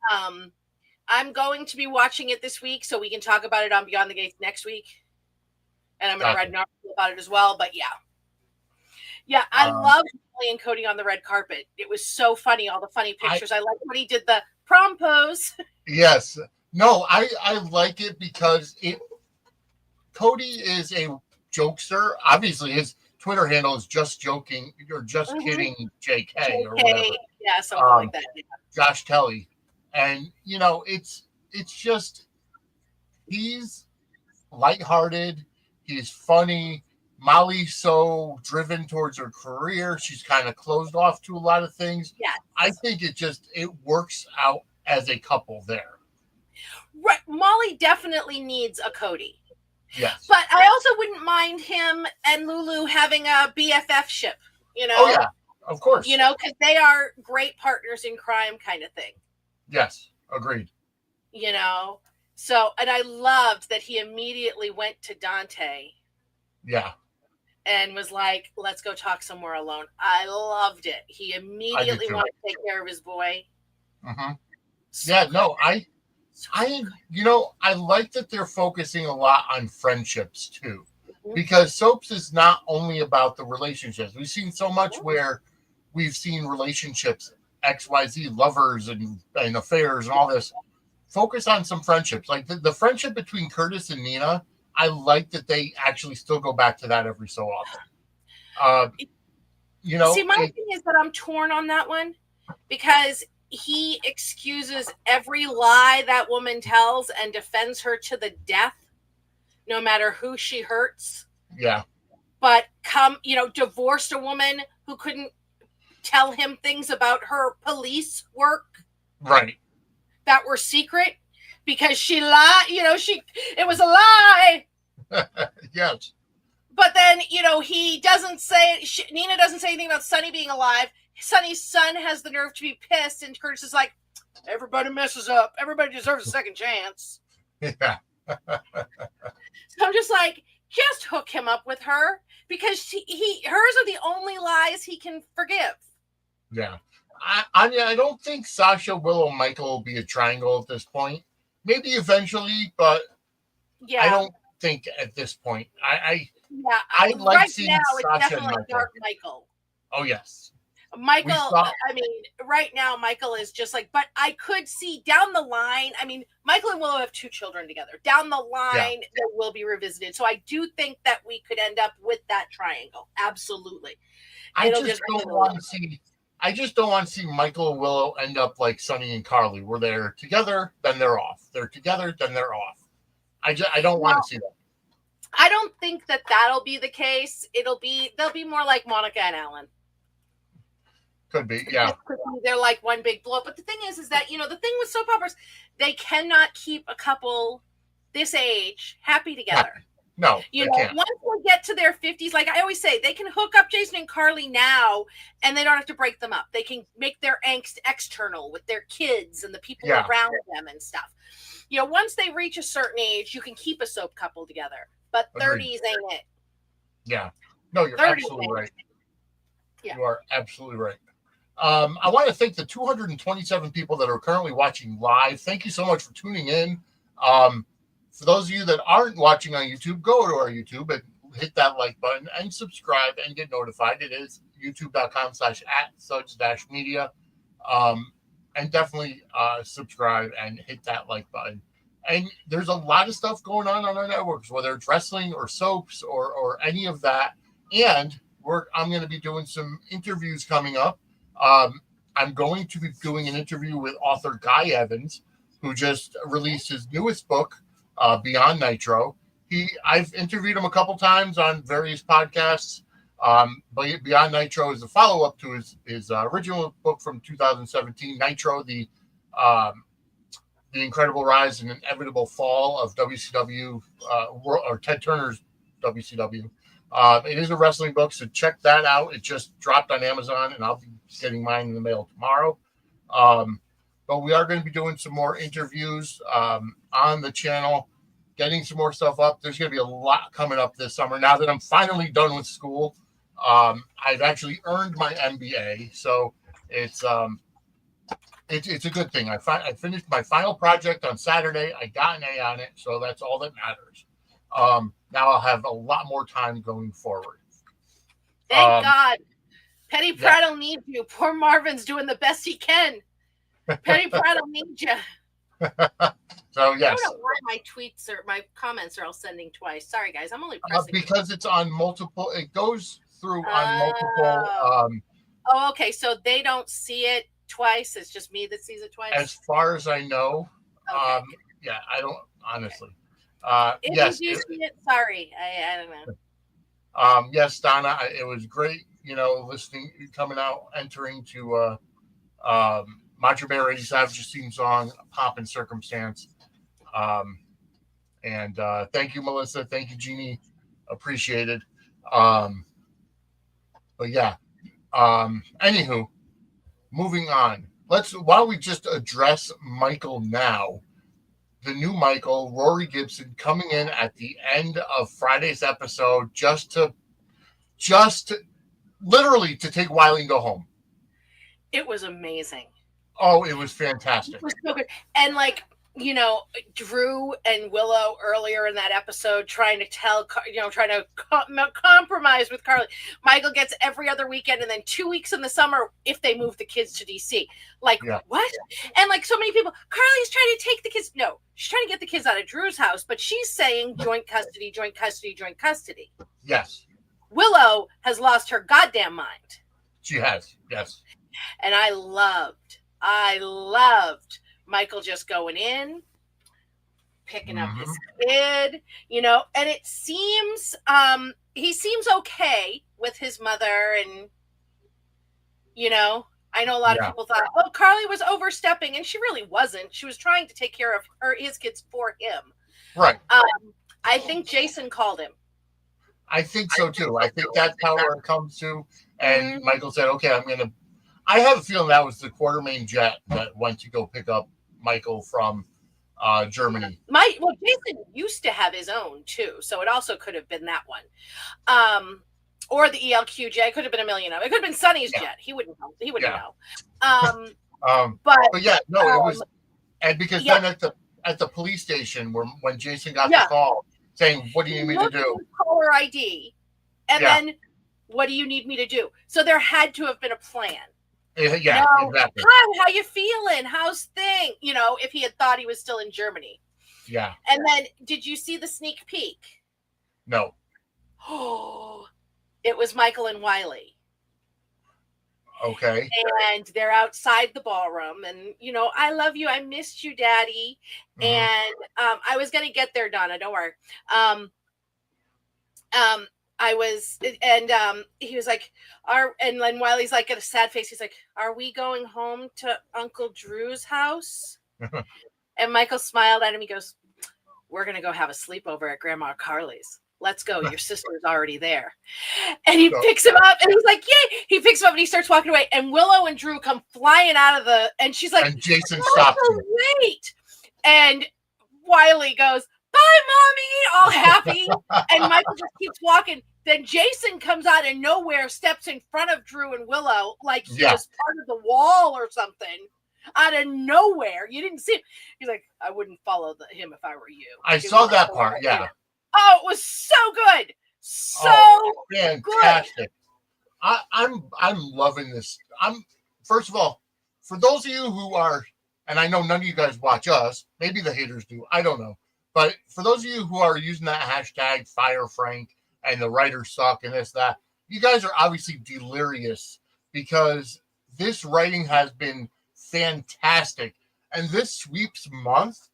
I'm going to be watching it this week, so we can talk about it on Beyond the Gates next week. And I'm going to write an article about it as well. But yeah, I loved Molly and Cody on the red carpet. It was so funny. All the funny pictures. I like when he did the prom pose. Yes. No, I like it because Cody is a jokester. Obviously, his Twitter handle is just joking or just kidding JK or whatever. Yeah, something like that. Yeah. Josh Kelly. And it's just he's lighthearted, he's funny. Molly's so driven towards her career. She's kind of closed off to a lot of things. Yeah. I think it works out as a couple there. Right. Molly definitely needs a Cody. Yes. But I also wouldn't mind him and Lulu having a BFF ship, Oh, yeah, of course. Because they are great partners in crime kind of thing. Yes, agreed. So, and I loved that he immediately went to Dante. Yeah. And was like, let's go talk somewhere alone. I loved it. He immediately wanted to take care of his boy. Mm-hmm. Yeah, no, I like that they're focusing a lot on friendships too, because soaps is not only about the relationships. We've seen so much where we've seen relationships, XYZ lovers and affairs and all this. Focus on some friendships, like the friendship between Curtis and Nina. I like that they actually still go back to that every so often. See, my thing is that I'm torn on that one because he excuses every lie that woman tells and defends her to the death, no matter who she hurts. Yeah. But divorced a woman who couldn't tell him things about her police work. Right. That were secret because she lied. It was a lie. Yes. But then, he doesn't say, Nina doesn't say anything about Sonny being alive. Sonny's son has the nerve to be pissed, and Curtis is like, everybody messes up. Everybody deserves a second chance. Yeah. So I'm just like, just hook him up with her because hers are the only lies he can forgive. Yeah. I don't think Sasha, Willow, Michael will be a triangle at this point. Maybe eventually, but I don't think at this point. I like right seeing now, Sasha it's definitely Dark Michael. Oh, yes. Michael, right now, Michael is just like, but I could see down the line. I mean, Michael and Willow have 2 children together. Down the line, it will be revisited. So I do think that we could end up with that triangle. Absolutely. I just don't want to see Michael and Willow end up like Sonny and Carly, where they're together, then they're off. They're together, then they're off. I don't want to see that. I don't think that that'll be the case. They'll be more like Monica and Alan. Could be, yeah. They're like one big blow. But the thing is that, the thing with soap operas, they cannot keep a couple this age happy together. No, they can't. Once they get to their 50s, like I always say, they can hook up Jason and Carly now, and they don't have to break them up. They can make their angst external with their kids and the people around them and stuff. Once they reach a certain age, you can keep a soap couple together. But 30s ain't it. Yeah. No, you're absolutely right. Yeah. You are absolutely right. I want to thank the 227 people that are currently watching live. Thank you so much for tuning in. For those of you that aren't watching on YouTube, go to our YouTube and hit that like button and subscribe and get notified. It is youtube.com/@Suds-Media. And definitely subscribe and hit that like button. And there's a lot of stuff going on our networks, whether it's wrestling or soaps or any of that. And I'm going to be doing some interviews coming up. I'm going to be doing an interview with author Guy Evans, who just released his newest book, Beyond Nitro. I've interviewed him a couple times on various podcasts. But Beyond Nitro is a follow-up to his original book from 2017, Nitro, the incredible rise and inevitable fall of WCW, or Ted Turner's WCW. It is a wrestling book, so check that out. It just dropped on Amazon, and I'll be getting mine in the mail tomorrow. But we are going to be doing some more interviews on the channel. getting some more stuff up. There's going to be a lot coming up this summer. Now that I'm finally done with school, I've actually earned my MBA, so it's a good thing. I finished my final project on Saturday. I got an A on it, so that's all that matters. Now I'll have a lot more time going forward. Thank God. Petty Prattle needs you. Poor Marvin's doing the best he can. Petty Prattle needs you. So yes. I don't know why my tweets or my comments are all sending twice. Sorry, guys. I'm only pressing because it's on multiple. It goes through on multiple. Oh, okay. So they don't see it twice. It's just me that sees it twice. As far as I know. Okay. Yeah, I don't honestly. If yes, you do see it, sorry. I don't know. Yes, Donna, it was great. Listening, coming out, entering to Macho Man Randy Savage's theme song, Pop and Circumstance. And thank you, Melissa. Thank you, Jeannie. Appreciated. But yeah. Anywho, moving on. Why don't we just address Michael now? The new Michael, Rory Gibson, coming in at the end of Friday's episode just literally to take Wiley and go home. It was amazing. Oh, it was fantastic. It was so good. And Drew and Willow earlier in that episode trying to compromise with Carly. Michael gets every other weekend and then 2 weeks in the summer if they move the kids to DC. What? And so many people, Carly's trying to take the kids. No, she's trying to get the kids out of Drew's house, but she's saying joint custody, joint custody, joint custody. Yes. Willow has lost her goddamn mind. She has, yes. And I loved Michael just going in, picking up his kid, and it seems he seems okay with his mother. And, I know a lot of people thought, oh, Carly was overstepping, and she really wasn't. She was trying to take care of his kids for him. Right. I think Jason called him. I think so too. I think that's how it comes to. And Michael said, okay, I have a feeling that was the Quartermain jet that went to go pick up Michael from Germany. Jason used to have his own too, so it also could have been that one. Or the ELQ jet. It could have been a million of it. It could have been Sonny's jet. He wouldn't know. But yeah, no, it was, and because then at the police station when Jason got the call saying, "What do you need me to do?" Caller ID, and then what do you need me to do? So there had to have been a plan. Yeah, exactly. Hi, how you feeling? How's thing? If he had thought he was still in Germany. Yeah. And then, did you see the sneak peek? No. Oh, it was Michael and Wiley. Okay. And they're outside the ballroom, and I love you. I missed you, Daddy. And I was gonna get there, Donna. Don't worry. I was, and he was like, and then Wiley's like got a sad face. He's like, "Are we going home to Uncle Drew's house?" And Michael smiled at him. He goes, "We're gonna go have a sleepover at Grandma Carly's. Let's go. Your sister's already there." And he picks him up, and he's like, "Yay!" He picks him up, and he starts walking away. And Willow and Drew come flying out of and she's like, and Jason stops him. Wait! And Wiley goes, "Bye, Mommy!" All happy. And Michael just keeps walking. Then Jason comes out of nowhere, steps in front of Drew and Willow like he was part of the wall or something. Out of nowhere. You didn't see him. He's like, "I wouldn't follow him if I were you." I saw that part, yeah. Oh, it was so good. So fantastic. Good. I'm loving this. First of all, for those of you who are, and I know none of you guys watch us, maybe the haters do, I don't know. But for those of you who are using that hashtag Fire Frank and the writers suck and this, that, you guys are obviously delirious because this writing has been fantastic. And this sweeps month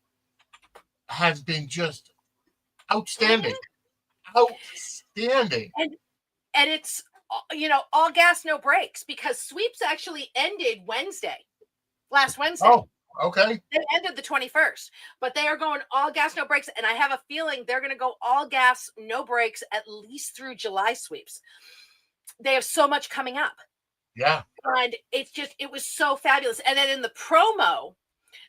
has been just outstanding. Outstanding. And it's, all gas, no brakes, because sweeps actually ended last Wednesday. Oh, okay. They ended the 21st, but they are going all gas, no brakes. And I have a feeling they're going to go all gas, no brakes, at least through July sweeps. They have so much coming up. Yeah. And it was so fabulous. And then in the promo,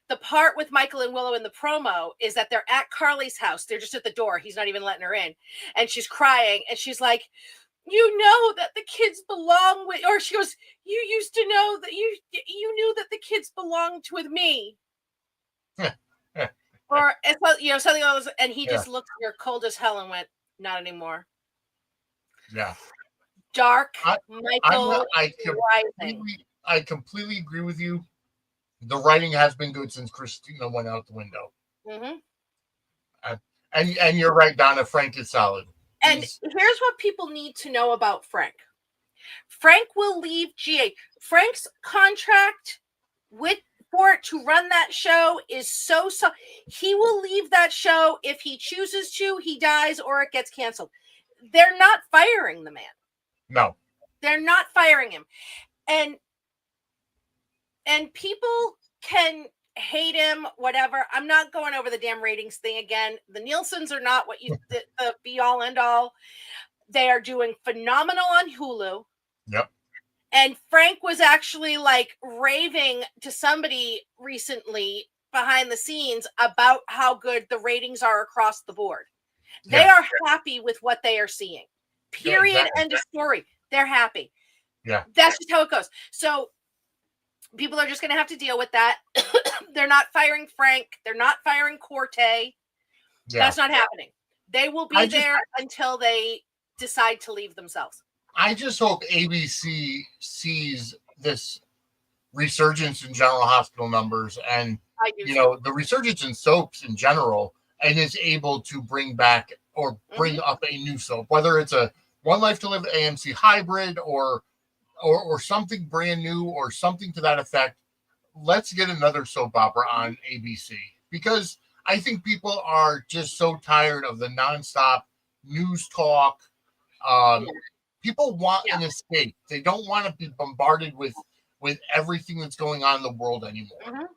the part with Michael and Willow in the promo is that they're at Carly's house. They're just at the door. He's not even letting her in. And she's crying. And she's like, you know that the kids belong with, or she goes, you used to know that you knew that the kids belonged with me. Or, something else. And he just looked at her cold as hell and went, not anymore. Yeah. Dark, Michael, I completely agree with you. The writing has been good since Christina went out the window. Mm-hmm. And you're right, Donna. Frank is solid. And here's what people need to know about Frank. Frank will leave GH. Frank's contract for it to run that show is so he will leave that show if he chooses to, he dies, or it gets canceled. They're not firing the man. No. They're not firing him. And people can hate him, whatever. I'm not going over the damn ratings thing again. The Nielsen's are not what the be all end all. They are doing phenomenal on Hulu. Yep. And Frank was actually like raving to somebody recently behind the scenes about how good the ratings are across the board. They are happy with what they are seeing. Period. Yeah, exactly. End of story. They're happy. Yeah. That's just how it goes. So people are just going to have to deal with that. They're not firing Frank. They're not firing Corte. Yeah. That's not happening. They will be there until they decide to leave themselves. I just hope ABC sees this resurgence in General Hospital numbers and, the resurgence in soaps in general, and is able to bring back or bring up a new soap, whether it's a One Life to Live AMC hybrid or something brand new or something to that effect. Let's get another soap opera on ABC, because I think people are just so tired of the nonstop news talk. People want an escape. They don't want to be bombarded with everything that's going on in the world anymore.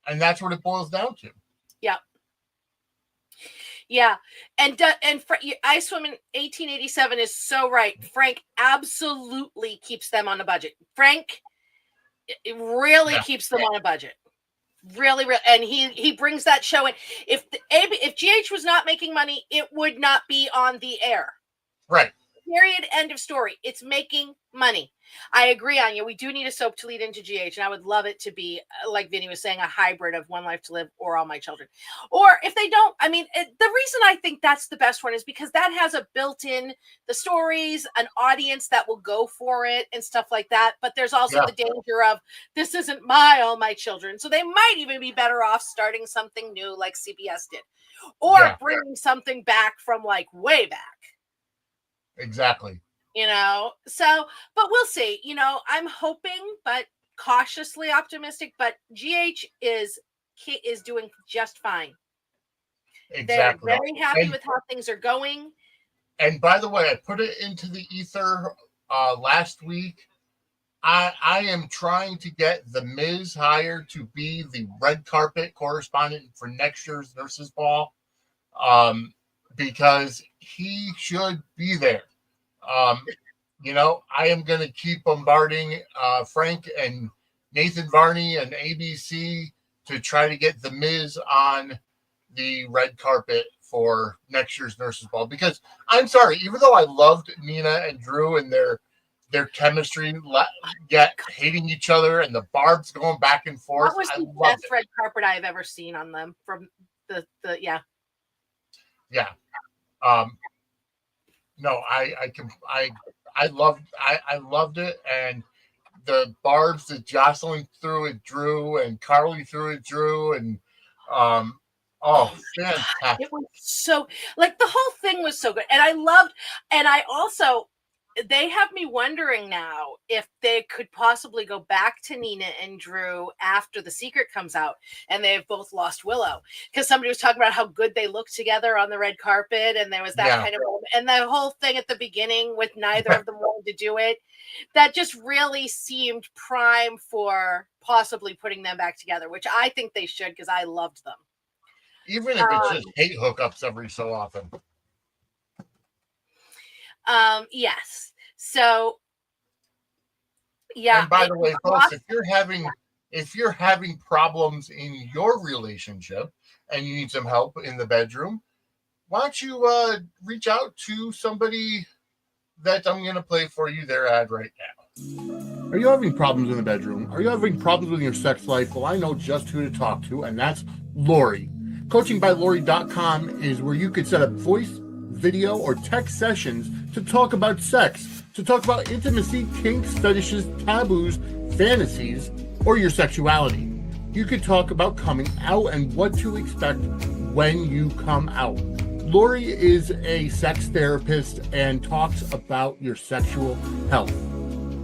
And that's what it boils down to. Yeah. Yeah. And I Swim in 1887 is so right. Frank absolutely keeps them on a budget. Frank really keeps them on a budget. Really. And he brings that show in. If GH was not making money, it would not be on the air. Right. Period. End of story. It's making money. I agree on you. We do need a soap to lead into GH, and I would love it to be, like Vinny was saying, a hybrid of One Life to Live or All My Children. Or if they don't, the reason I think that's the best one is because that has a built-in, the stories, an audience that will go for it and stuff like that. But there's also the danger of, this isn't my All My Children. So they might even be better off starting something new like CBS did. Or bringing something back from like way back. Exactly. But we'll see. I'm hoping, but cautiously optimistic. But GH is doing just fine. Exactly. They're very happy with how things are going. And by the way, I put it into the ether last week. I am trying to get the Miz hired to be the red carpet correspondent for next year's Nurses Ball, because he should be there. I am going to keep bombarding Frank and Nathan Varney and ABC to try to get the Miz on the red carpet for next year's Nurses Ball, because I'm sorry, even though I loved Nina and Drew and their chemistry, yet hating each other and the barbs going back and forth. That was the best red carpet I've ever seen on them from the. No, I loved it, and the barbs that Jocelyn threw at Drew and Carly threw at Drew, and fantastic! It was so the whole thing was so good, and I also they have me wondering now if they could possibly go back to Nina and Drew after The Secret comes out and they've both lost Willow, because somebody was talking about how good they looked together on the red carpet, and there was that kind of moment, and the whole thing at the beginning with neither of them wanting to do it, that just really seemed prime for possibly putting them back together, which I think they should, because I loved them. Even if it's just hate hookups every so often. Yes. So, yeah. And by the way, folks, if you're having if you're having problems in your relationship and you need some help in the bedroom, why don't you reach out to somebody that I'm going to play for you their ad right now. Are you having problems in the bedroom? Are you having problems with your sex life? Well, I know just who to talk to, and that's Lori. CoachingByLori.com is where you could set up voice, video, or text sessions to talk about sex, to talk about intimacy, kinks, fetishes, taboos, fantasies, or your sexuality. You could talk about coming out and what to expect when you come out. Lori is a sex therapist and talks about your sexual health.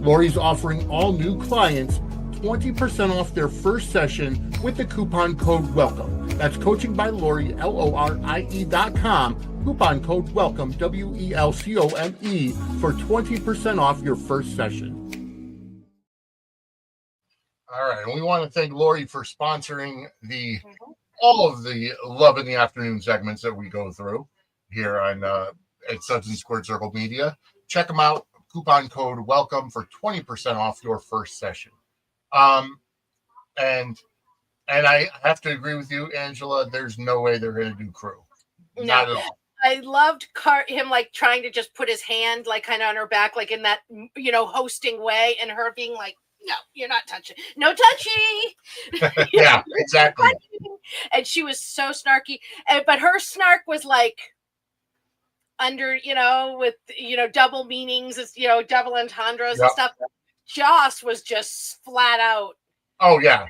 Lori's offering all new clients 20% off their first session with the coupon code WELCOME. That's Coaching by Lori, LORIE.com. Coupon code WELCOME, WELCOME, for 20% off your first session. All right. And we want to thank Lori for sponsoring all of the Love in the Afternoon segments that we go through here on at Suds and Squared Circle Media. Check them out. Coupon code WELCOME for 20% off your first session. And I have to agree with you, Angela. There's no way they're going to do crew. No. Not at all. I loved him like trying to just put his hand like kind of on her back, like in that, hosting way, and her being like, no, you're not touching. No touchy. Yeah, exactly. And she was so snarky. But her snark was like under, with, double meanings, double entendres and stuff. Joss was just flat out. Oh, yeah.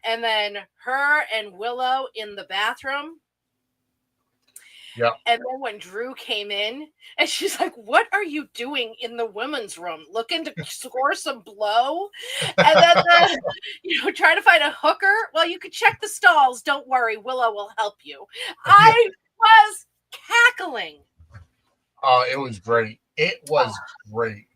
And then her and Willow in the bathroom. Yeah. And then when Drew came in, and she's like, what are you doing in the women's room? Looking to score some blow? And then, trying to find a hooker? Well, you could check the stalls. Don't worry. Willow will help you. I was cackling. It was great. It was great.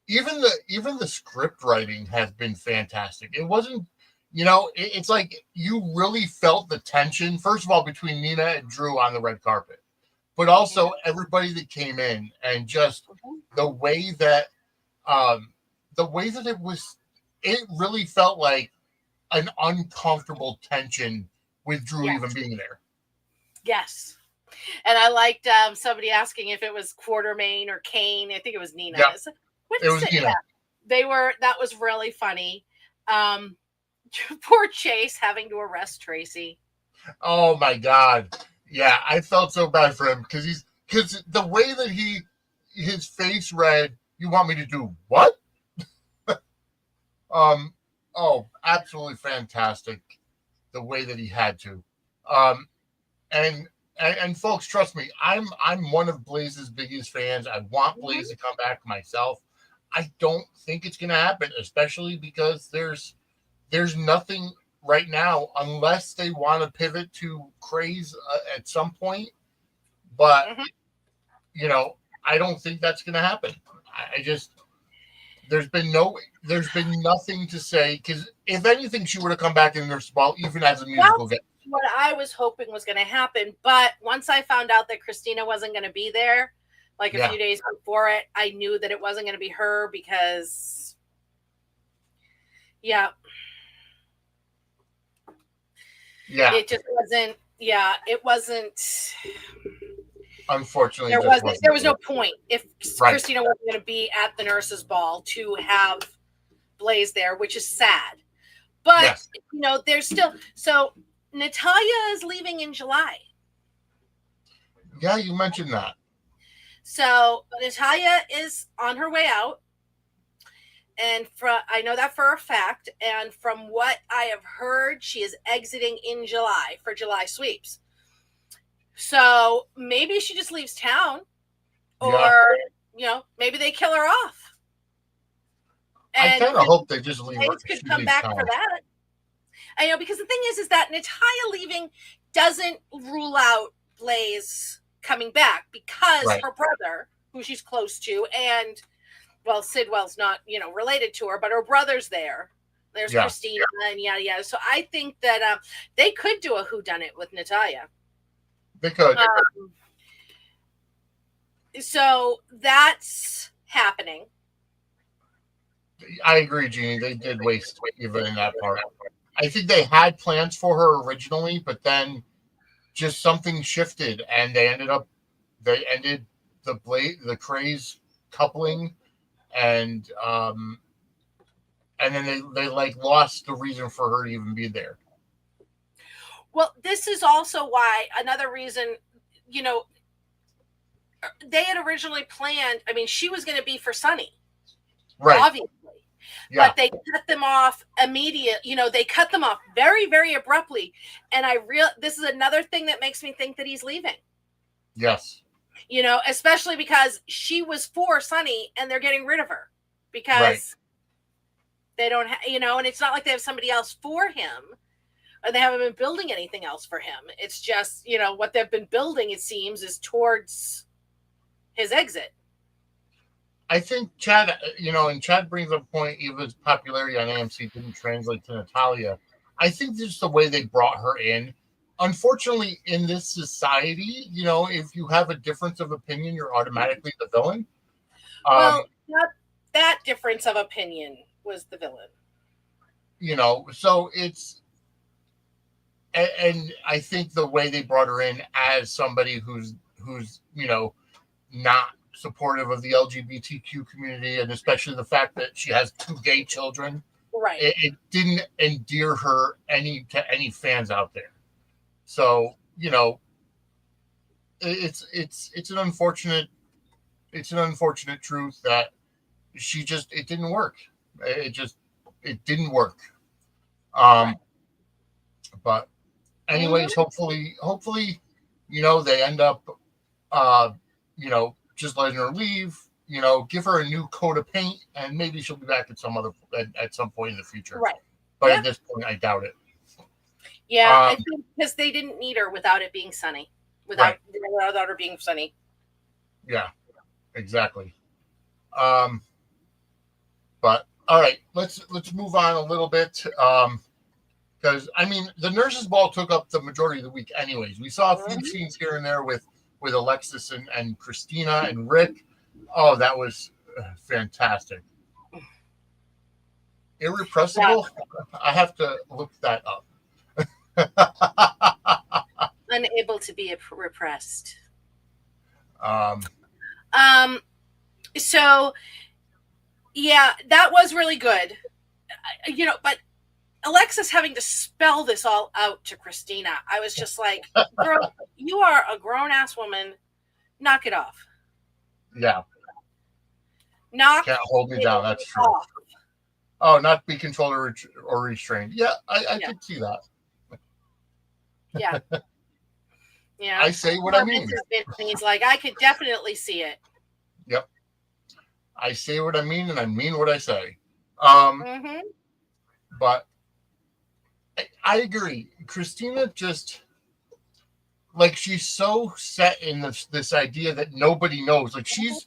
Even the script writing has been fantastic. It wasn't, it's like you really felt the tension, first of all, between Nina and Drew on the red carpet, but also everybody that came in, and just the way that it really felt like an uncomfortable tension with Drew even being there. Yes. And I liked somebody asking if it was Quartermain or Kane. I think it was Nina. Yeah. It was Nina. Yeah. That was really funny. Poor Chase having to arrest Tracy. Oh my God. Yeah, I felt so bad for him because the way that his face read, you want me to do what? Absolutely fantastic the way that he had to. And folks, trust me, I'm one of Blaze's biggest fans. I want Blaze to come back myself. I don't think it's going to happen, especially because there's nothing right now unless they want to pivot to Craze at some point. But, I don't think that's going to happen. I just, there's been nothing to say, because if anything, she would have come back in Nurse Ball, even as a musical guest. What I was hoping was going to happen. But once I found out that Christina wasn't going to be there, like a few days before it, I knew that it wasn't going to be her because, it just wasn't. Yeah, it wasn't. Unfortunately, there was no point if Christina wasn't going to be at the nurses' ball to have Blaze there, which is sad. But there's still Natalia is leaving in July. Yeah, you mentioned that. So Natalia is on her way out. And I know that for a fact. And from what I have heard, she is exiting in July for July sweeps. So maybe she just leaves town, or, maybe they kill her off. And I kind of hope they just leave her. Could come back for that. I know, because the thing is that Natalia leaving doesn't rule out Blaze coming back, because her brother, who she's close to, and Sidwell's not, related to her, but her brother's there. There's Christina and yada yada. So I think that they could do a whodunit with Natalia. They could. So that's happening. I agree, Jeannie. They did waste Eva in that part. I think they had plans for her originally, but then just something shifted, and they ended the craze coupling, and then they like lost the reason for her to even be there. Well, this is also why another reason, you know, they had originally planned. I mean, she was going to be for Sunny, Right. obviously, Yeah. but they cut them off immediate. You know, they cut them off very, very abruptly. And this is another thing that makes me think that he's leaving. Yes. You know, especially because she was for Sunny, and they're getting rid of her because Right. they don't, and it's not like they have somebody else for him. Or they haven't been building anything else for him. It's just, what they've been building, it seems, is towards his exit. I think Chad, and Chad brings up a point, Eva's popularity on AMC didn't translate to Natalia. I think just the way they brought her in. Unfortunately, in this society, if you have a difference of opinion, you're automatically the villain. Well, that difference of opinion was the villain. So it's, and I think the way they brought her in as somebody who's not supportive of the LGBTQ community, and especially the fact that she has 2 gay children, right? It didn't endear her to any fans out there. So it's an unfortunate truth that it didn't work. It didn't work. Right. But anyways, hopefully, they end up, just letting her leave. Give her a new coat of paint, and maybe she'll be back at some point in the future. Right. But at this point, I doubt it. Yeah, I think because they didn't need her without it being Sunny. Without her being Sunny. Yeah, exactly. But all right, let's move on a little bit. Because the nurses' ball took up the majority of the week, anyways. We saw a few scenes here and there with Alexis and Christina and Rick. Oh, that was fantastic. Irrepressible. Yeah. I have to look that up. Unable to be repressed. So, yeah, that was really good. But Alexis having to spell this all out to Christina, I was just like, girl, you are a grown-ass woman. Knock it off. Yeah. Can't hold me down. That's true. Off. Oh, not be controlled or restrained. Yeah, I could see that. Yeah. Yeah. I say what I mean. He's like, I could definitely see it. Yep. I say what I mean, and I mean what I say. But I agree. Christina just, like, she's so set in this idea that nobody knows. Like, she's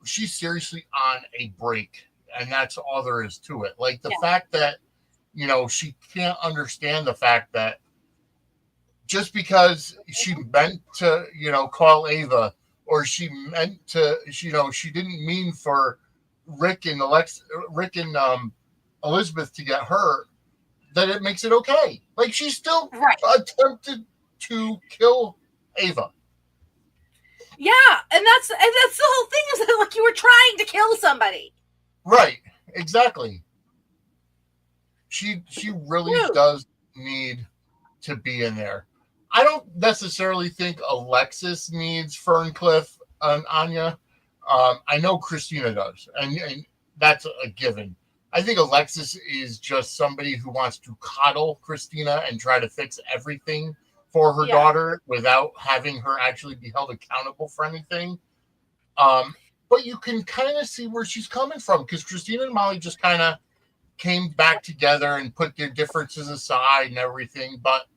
seriously on a break, and that's all there is to it. Like, the fact that, she can't understand the fact that just because she meant to, call Ava, or she meant to, she didn't mean for Rick and Elizabeth to get hurt, that it makes it okay. Like, she still attempted to kill Ava. Yeah, and that's the whole thing, is that, like, you were trying to kill somebody. Right, exactly. She really does need to be in there. I don't necessarily think Alexis needs Ferncliff and Anya. I know Christina does, and that's a given. I think Alexis is just somebody who wants to coddle Christina and try to fix everything for her daughter without having her actually be held accountable for anything. But you can kind of see where she's coming from, because Christina and Molly just kind of came back together and put their differences aside and everything. But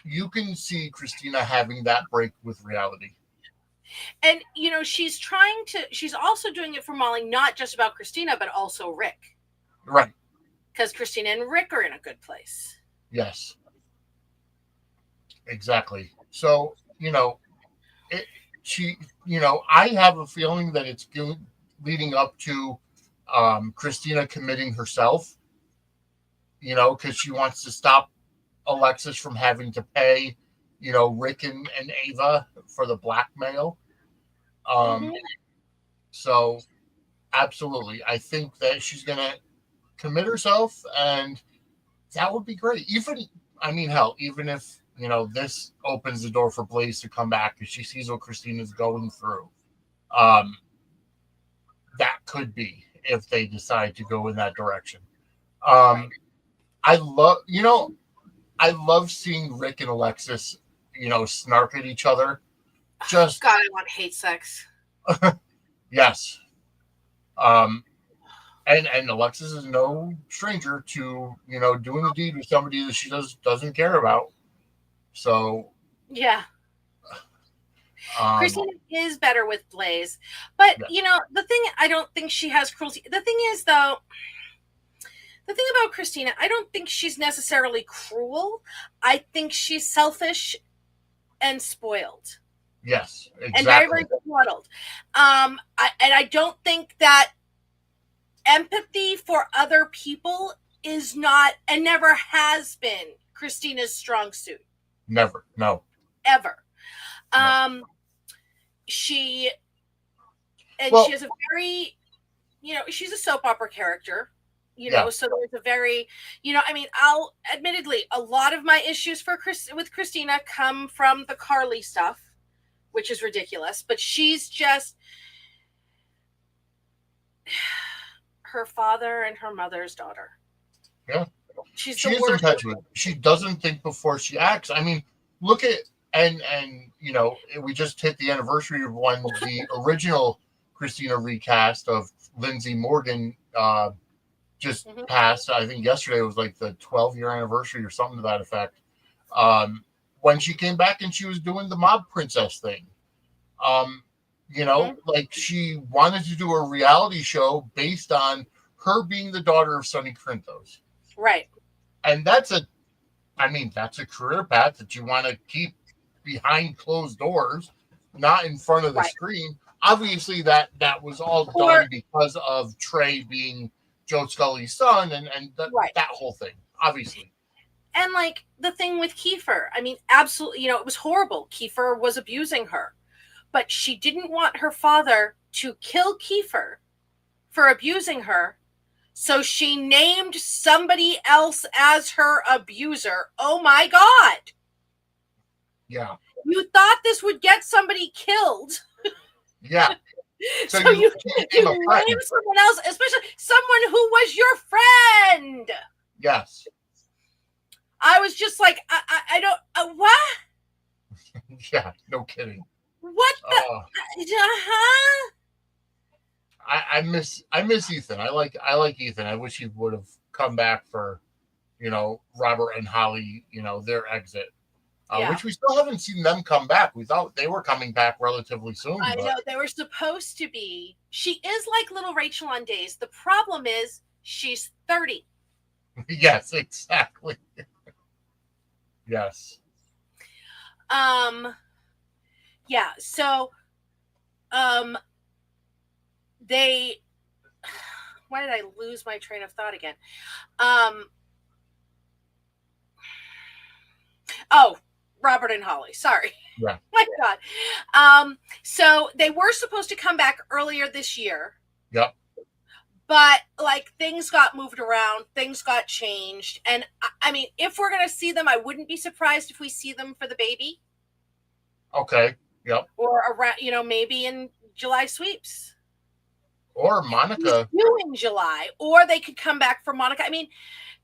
you can see Christina having that break with reality. And, she's also doing it for Molly, not just about Christina, but also Rick. Right. Because Christina and Rick are in a good place. Yes. Exactly. So, I have a feeling that it's leading up to Christina committing herself, because she wants to stop Alexis from having to pay, Rick and Ava for the blackmail. Mhm. So absolutely, I think that she's gonna commit herself, and that would be great. Hell, even if this opens the door for Blaze to come back because she sees what Christina's going through. Um, that could be if they decide to go in that direction. Right. I love seeing Rick and Alexis, snark at each other. Just God, I want hate sex. yes. And Alexis is no stranger to doing the deed with somebody that she doesn't care about. So Yeah. um, Christina is better with Blaze. But, yeah. the thing, I don't think she has cruelty. The thing is, though, the thing about Christina, I don't think she's necessarily cruel. I think she's selfish and spoiled. Yes, exactly. And very, very coddled. I don't think that empathy for other people is not and never has been Christina's strong suit. Never. No. Ever. No. She has a very, she's a soap opera character, so there's a very, I'll admittedly, a lot of my issues with Christina come from the Carly stuff, which is ridiculous, but she's just her father and her mother's daughter. Yeah. She is impetuous. She doesn't think before she acts. I mean, look at and we just hit the anniversary of when the original Christina recast of Lindsay Morgan just passed. I think yesterday was like the 12-year anniversary or something to that effect. When she came back and she was doing the mob princess thing. Like she wanted to do a reality show based on her being the daughter of Sonny Corinthos. Right. And that's a career path that you want to keep behind closed doors, not in front of the screen. Obviously that was all done because of Trey being Joe Scully's son and that whole thing, obviously. And like the thing with Kiefer, absolutely, it was horrible. Kiefer was abusing her. But she didn't want her father to kill Kiefer for abusing her. So she named somebody else as her abuser. Oh my God. Yeah. You thought this would get somebody killed. Yeah. So you named someone else, especially someone who was your friend. Yes. I was just like, I don't, what? Yeah, no kidding. What the? I miss Ethan. I like Ethan. I wish he would have come back for, Robert and Holly, their exit, which we still haven't seen them come back. We thought they were coming back relatively soon. I know they were supposed to be. She is like little Rachel on days. The problem is she's 30. Yes, exactly. Yes. Yeah, so why did I lose my train of thought again? Robert and Holly, sorry. Yeah. My God. So they were supposed to come back earlier this year. Yep. But like things got moved around, things got changed. And if we're going to see them, I wouldn't be surprised if we see them for the baby. Okay. Yep. Or around, maybe in July sweeps. Or Monica. In July. Or they could come back for Monica.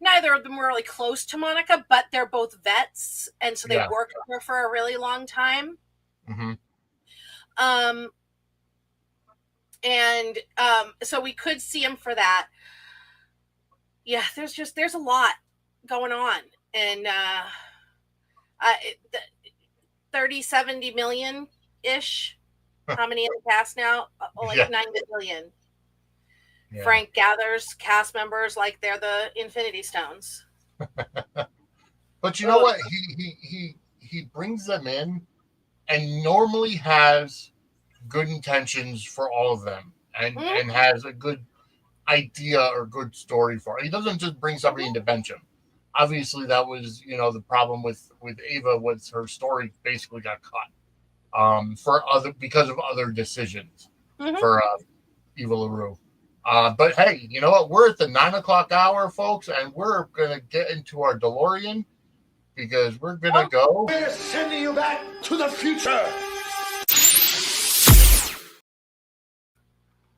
Neither of them were really close to Monica, but they're both vets. And so they worked with her for a really long time. Mm-hmm. So we could see him for that. Yeah, there's a lot going on. And 30-70 million ish. How many in the cast now? Like 9 billion. Yeah. Frank gathers cast members like they're the Infinity Stones. But you know what? He brings them in and normally has good intentions for all of them and has a good idea or good story for. He doesn't just bring somebody in to bench him. Obviously, that was the problem with Ava was her story basically got cut because of other decisions for Eva LaRue. But hey, you know what? We're at the 9:00 hour, folks, and we're gonna get into our DeLorean because we're gonna go. We're sending you back to the future.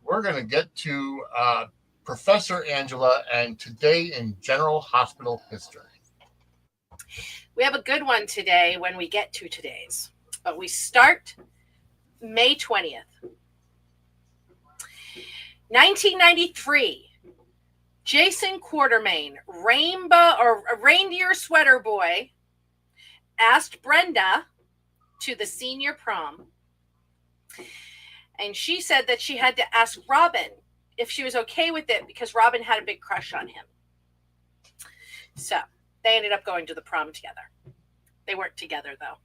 We're gonna get to Professor Angela and today in General Hospital history. We have a good one today when we get to today's, but we start May 20th. 1993, Jason Quartermain, reindeer sweater boy, asked Brenda to the senior prom. And she said that she had to ask Robin if she was okay with it because Robin had a big crush on him. So they ended up going to the prom together. They weren't together, though.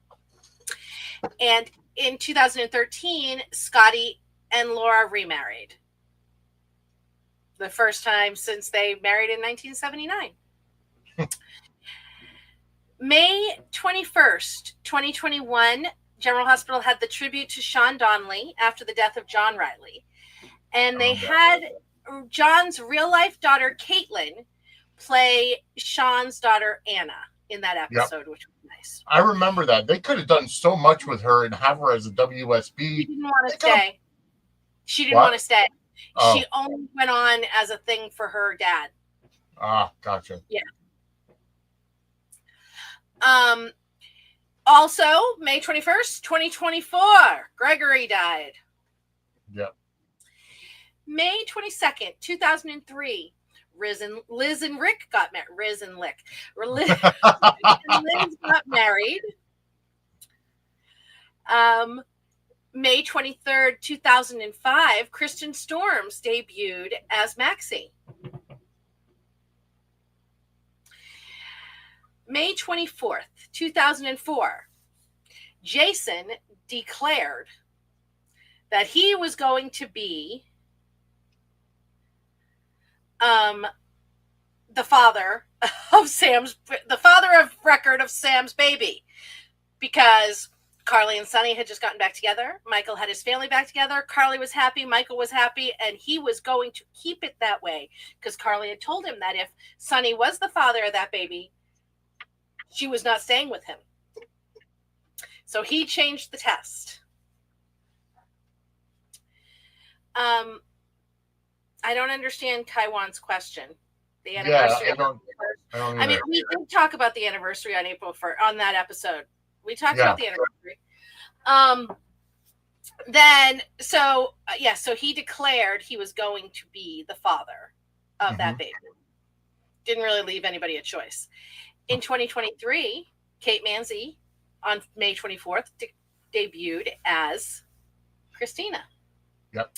And in 2013, Scotty and Laura remarried. The first time since they married in 1979. May 21st, 2021, General Hospital had the tribute to Sean Donnelly after the death of John Riley. And they had John's real-life daughter, Caitlin, play Sean's daughter, Anna, in that episode, which was nice. I remember that. They could have done so much with her and have her as a WSB. She didn't want to stay. She didn't want to stay. Oh. She only went on as a thing for her dad. Ah, gotcha. Yeah. Also, May 21st, 2024, Gregory died. Yep. May 22nd, 2003, Liz and Rick got married. Liz and Liz got married. May 23rd, 2005, Kristen Storms debuted as Maxie. May 24th, 2004, Jason declared that he was going to be the father of record of Sam's baby, because Carly and Sonny had just gotten back together. Michael had his family back together. Carly was happy. Michael was happy. And he was going to keep it that way because Carly had told him that if Sonny was the father of that baby, she was not staying with him. So he changed the test. I don't understand Kaiwan's question. The anniversary. I mean, we did talk about the anniversary on April 1st on that episode. We talked about the anniversary. So he declared he was going to be the father of that baby. Didn't really leave anybody a choice. In 2023, Kate Manzi on May 24th debuted as Christina. Yep.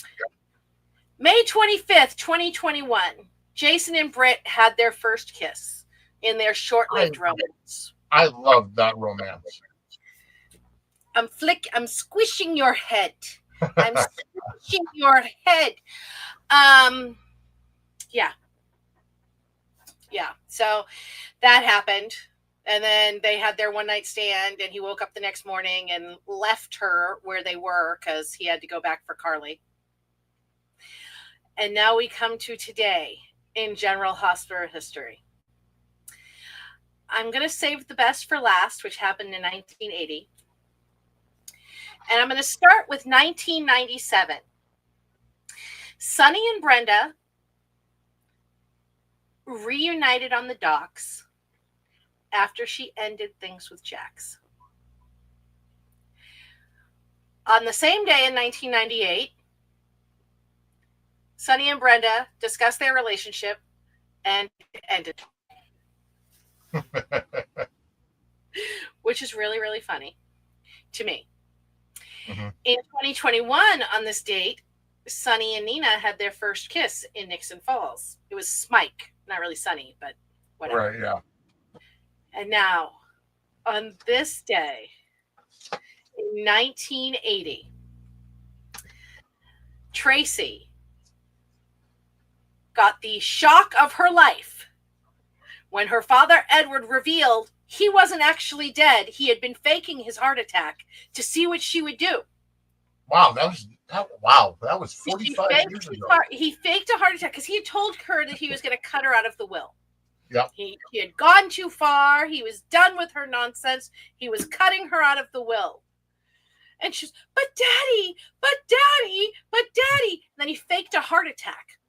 May 25th, 2021, Jason and Britt had their first kiss in their short-lived romance. I love that romance. I'm squishing your head. I'm squishing your head. Yeah. So that happened. And then they had their one-night stand, and he woke up the next morning and left her where they were because he had to go back for Carly. And now we come to today in General Hospital history. I'm going to save the best for last, which happened in 1980. And I'm going to start with 1997. Sonny and Brenda reunited on the docks after she ended things with Jax. On the same day in 1998, Sonny and Brenda discussed their relationship and ended. Which is really, really funny to me. Mm-hmm. In 2021, on this date, Sonny and Nina had their first kiss in Nixon Falls. It was Smike, not really Sonny, but whatever. Right, yeah. And now, on this day, in 1980, Tracy got the shock of her life when her father, Edward, revealed he wasn't actually dead. He had been faking his heart attack to see what she would do. Wow, that was 45 years ago. He faked a heart attack because he had told her that he was going to cut her out of the will. Yep. He had gone too far. He was done with her nonsense. He was cutting her out of the will. And she's, but daddy. And then he faked a heart attack.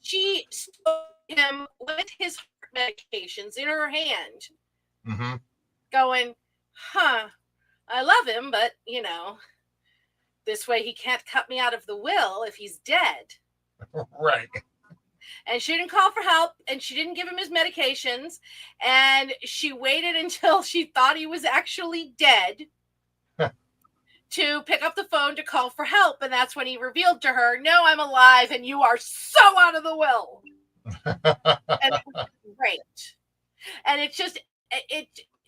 She stole him with his heart medications in her hand, going, I love him, but, this way he can't cut me out of the will if he's dead. Right. And she didn't call for help, and she didn't give him his medications, and she waited until she thought he was actually dead to pick up the phone to call for help. And that's when he revealed to her, no, I'm alive, and you are so out of the will. And it was great. And it's just,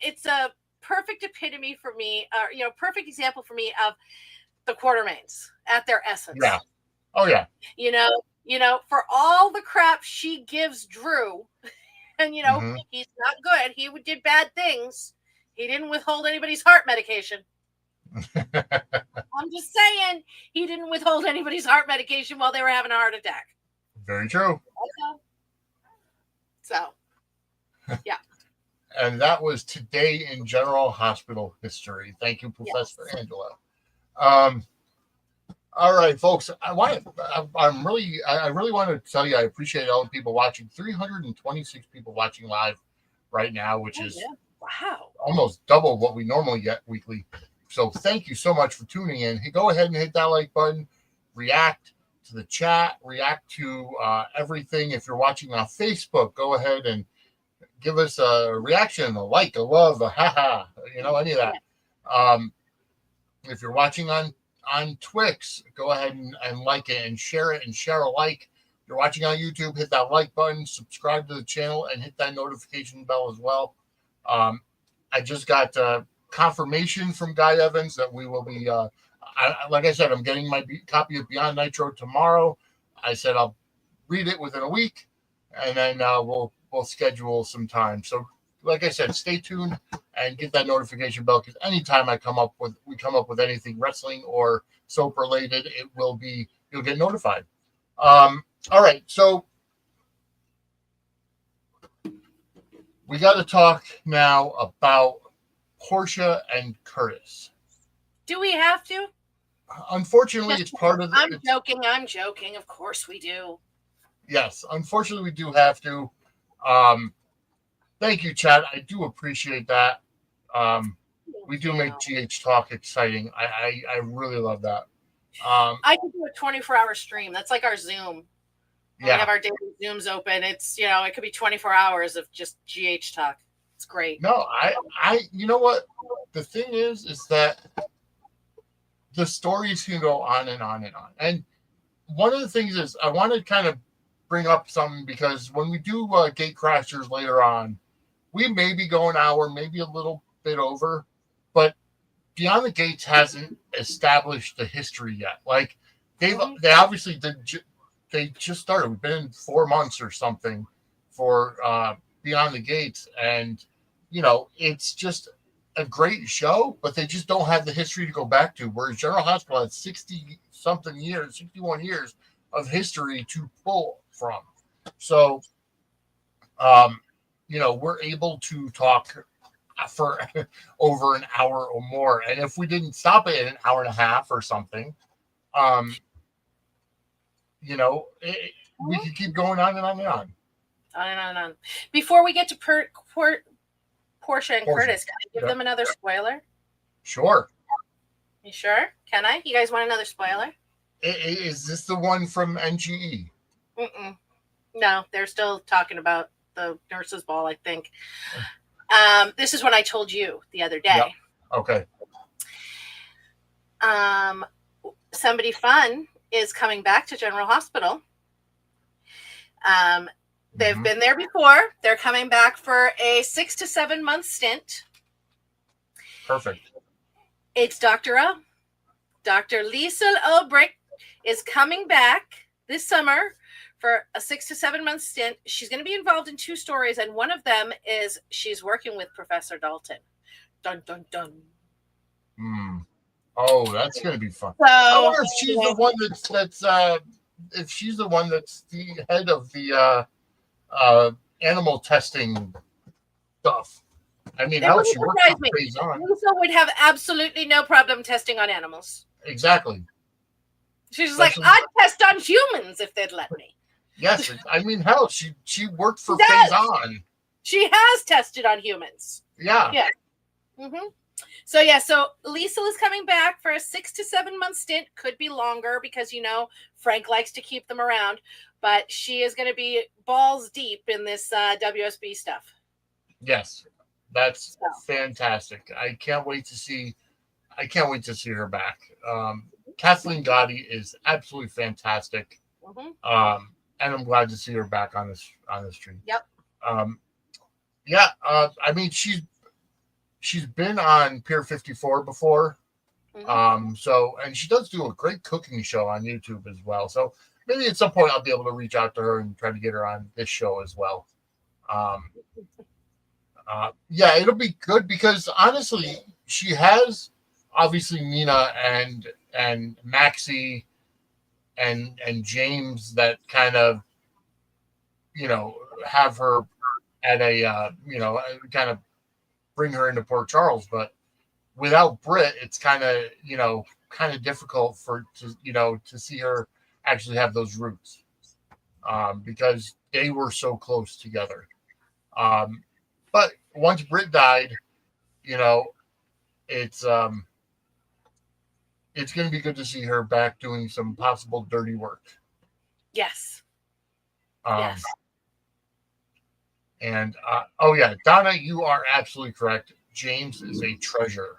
it's a perfect epitome for me, perfect example for me of the Quartermains at their essence. Yeah. Oh, yeah. For all the crap she gives Drew, and, he's not good. He did bad things. He didn't withhold anybody's heart medication. I'm just saying, he didn't withhold anybody's heart medication while they were having a heart attack. Very true. So, yeah. And that was Today in General Hospital History. Thank you, Professor Angela. All right, folks. I really want to tell you I appreciate all the people watching. 326 people watching live right now, which is almost double what we normally get weekly. So thank you so much for tuning in. Hey, go ahead and hit that like button. React to the chat. React to everything. If you're watching on Facebook, go ahead and give us a reaction, a like, a love, a haha, any of that. If you're watching on Twix, go ahead and like it and share it and share a like. If you're watching on YouTube, hit that like button, subscribe to the channel, and hit that notification bell as well. I just got confirmation from Guy Evans that we will be, like I said, I'm getting my copy of Beyond Nitro tomorrow. I said I'll read it within a week, and then we'll schedule some time. So, like I said, stay tuned and get that notification bell, because anytime we come up with anything wrestling or soap related, you'll get notified. All right, so we got to talk now about Portia and Curtis. Do we have to? Unfortunately, it's part of the... I'm joking. Of course we do. Yes, unfortunately, we do have to. Thank you, Chad. I do appreciate that. We do make GH Talk exciting. I really love that. I could do a 24-hour stream. That's like our Zoom. We have our daily Zooms open. It's, it could be 24 hours of just GH Talk. It's great. No, I you know what? The thing is that the stories can go on and on and on. And one of the things is I want to kind of bring up something, because when we do Gate Crashers later on, we may be going an hour, maybe a little bit over, but Beyond the Gates hasn't established the history yet. Like they obviously they just started. We've been in 4 months or something for Beyond the Gates, and it's just a great show, but they just don't have the history to go back to. Whereas General Hospital had 60-something years, 61 years of history to pull from. So, we're able to talk for over an hour or more. And if we didn't stop it at an hour and a half or something, we could keep going on and on and on. On and on. Before we get to Portia and Curtis, can I give them another spoiler? Sure. You sure? Can I? You guys want another spoiler? Is this the one from NGE? No, they're still talking about the nurses' ball, I think. This is what I told you the other day. Yep. Okay. Somebody fun is coming back to General Hospital. They've been there before. They're coming back for a 6 to 7 month stint. Perfect. It's Dr. O. Dr. Liesl Ulbricht is coming back this summer for a 6 to 7 month stint. She's going to be involved in 2 stories, and one of them is she's working with Professor Dalton. Dun dun dun. Oh, that's gonna be fun. So I wonder if she's the one that's if she's the one that's the head of the animal testing stuff. I mean, it how wouldn't she works surprise for me. Phase On. Lisa would have absolutely no problem testing on animals. Exactly. She's like, I'd test on humans if they'd let me. Yes, I mean, hell, she worked for She does. Phase On. She has tested on humans. Yeah. Yeah. So Lisa is coming back for a 6 to 7 month stint. Could be longer because, Frank likes to keep them around. But she is going to be balls deep in this WSB stuff. Yes, that's fantastic. I can't wait to see her back. Kathleen Gotti is absolutely fantastic. And I'm glad to see her back on this stream. Yep. I mean, she's been on Pier 54 before. So, and she does do a great cooking show on YouTube as well. So maybe at some point I'll be able to reach out to her and try to get her on this show as well. It'll be good because honestly, she has obviously Nina and Maxie and James that kind of, have her at a, kind of bring her into Port Charles, but without Britt, it's kind of difficult to see her actually have those roots, because they were so close together. But once Britt died, it's going to be good to see her back doing some possible dirty work. Yes. Yes. And Donna, you are absolutely correct. James is a treasure.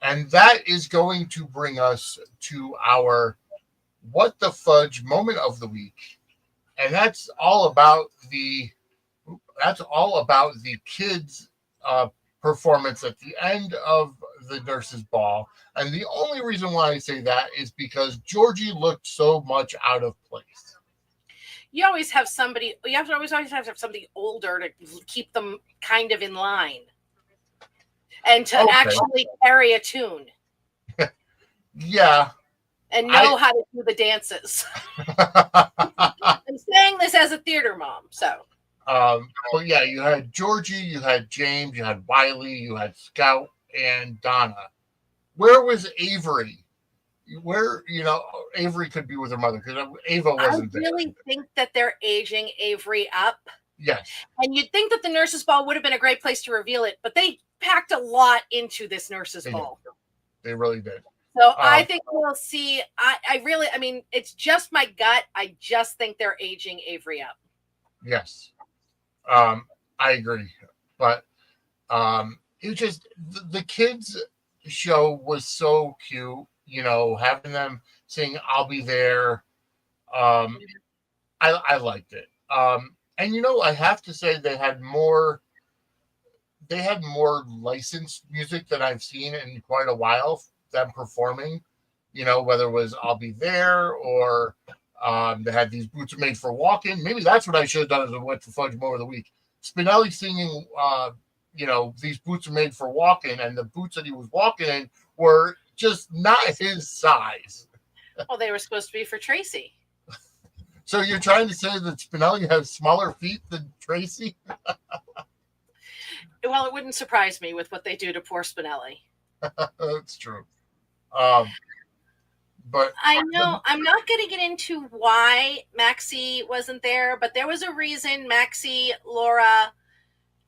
And that is going to bring us to our What the Fudge moment of the week. And that's all about the kids' performance at the end of the nurses' ball. And the only reason why I say that is because Georgie looked so much out of place. You always have somebody. You have to always have somebody older to keep them kind of in line, and to actually carry a tune. Yeah, and know how to do the dances. I'm saying this as a theater mom, so. But yeah, you had Georgie, you had James, you had Wiley, you had Scout, and Donna. Where was Avery? Where, Avery could be with her mother because Ava wasn't there. I really think that they're aging Avery up. Yes. And you'd think that the nurses' ball would have been a great place to reveal it, but they packed a lot into this nurses' ball. They really did. So I think we'll see. I mean, it's just my gut. I just think they're aging Avery up. Yes. I agree. But it just, the kids' show was so cute. Having them sing "I'll Be There," I liked it. And I have to say they had more licensed music than I've seen in quite a while. Them performing, whether it was "I'll Be There" or they had "These Boots Are Made for Walking." Maybe that's what I should have done as a What the Fudge moment of the week. Spinelli singing, "These Boots Are Made for Walking," and the boots that he was walking in were just not his size. Well, they were supposed to be for Tracy. So you're trying to say that Spinelli has smaller feet than Tracy? Well, it wouldn't surprise me with what they do to poor Spinelli. That's true. But I know I'm not going to get into why Maxie wasn't there, but there was a reason Maxie, Laura,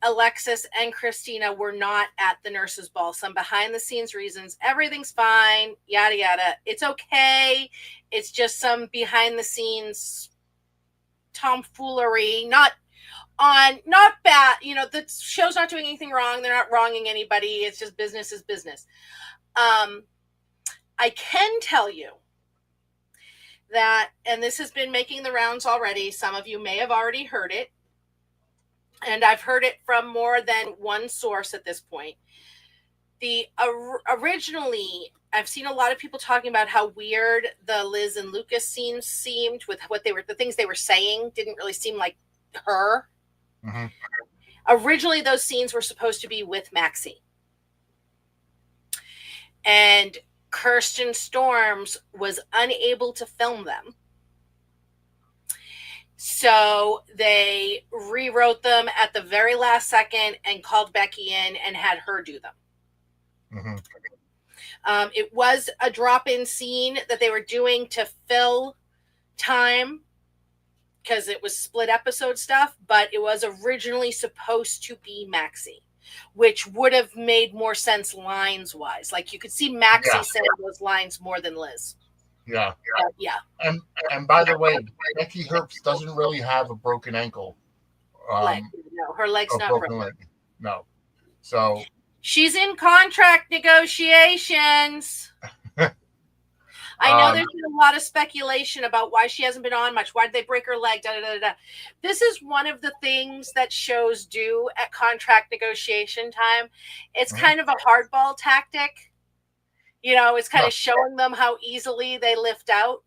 Alexis, and Christina were not at the nurses' ball. Some behind the scenes reasons. Everything's fine, yada yada. It's okay. It's just some behind the scenes tomfoolery. Not bad. The show's not doing anything wrong. They're not wronging anybody. It's just business is business. I can tell you that, and this has been making the rounds already. Some of you may have already heard it. And I've heard it from more than one source at this point. Originally, I've seen a lot of people talking about how weird the Liz and Lucas scenes seemed with the things they were saying didn't really seem like her. Mm-hmm. Originally, those scenes were supposed to be with Maxie. And Kirsten Storms was unable to film them. So they rewrote them at the very last second and called Becky in and had her do them. Mm-hmm. It was a drop-in scene that they were doing to fill time because it was split episode stuff, but it was originally supposed to be Maxie, which would have made more sense lines-wise. Like you could see Maxie saying those lines more than Liz. Yeah. Yeah. And by the way, Becky Herbst doesn't really have a broken ankle. Leg. No, her leg's not broken. Leg. No. So she's in contract negotiations. I know there's been a lot of speculation about why she hasn't been on much. Why did they break her leg? Da, da, da, da. This is one of the things that shows do at contract negotiation time. It's kind of a hardball tactic. You know, it's kind of showing them how easily they lift out.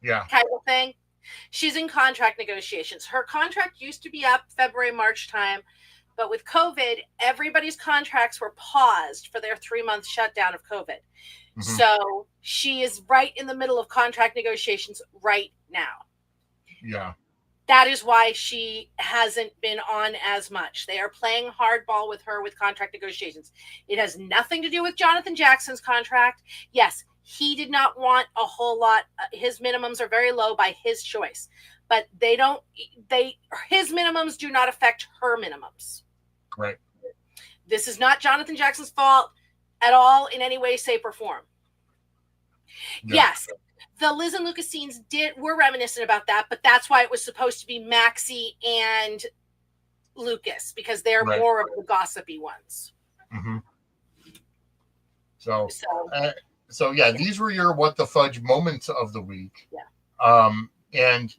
Yeah. Kind of thing. She's in contract negotiations. Her contract used to be up February, March time. But with COVID, everybody's contracts were paused for their 3-month shutdown of COVID. Mm-hmm. So she is right in the middle of contract negotiations right now. Yeah. That is why she hasn't been on as much. They are playing hardball with her with contract negotiations. It has nothing to do with Jonathan Jackson's contract. Yes, he did not want a whole lot. His minimums are very low by his choice. But his minimums do not affect her minimums. Right. This is not Jonathan Jackson's fault at all in any way, shape, or form. Yeah. Yes, the Liz and Lucas scenes were reminiscent about that, but that's why it was supposed to be Maxie and Lucas, because they're more of the gossipy ones. Mm-hmm. So yeah, these were your What the Fudge moments of the week. Yeah. And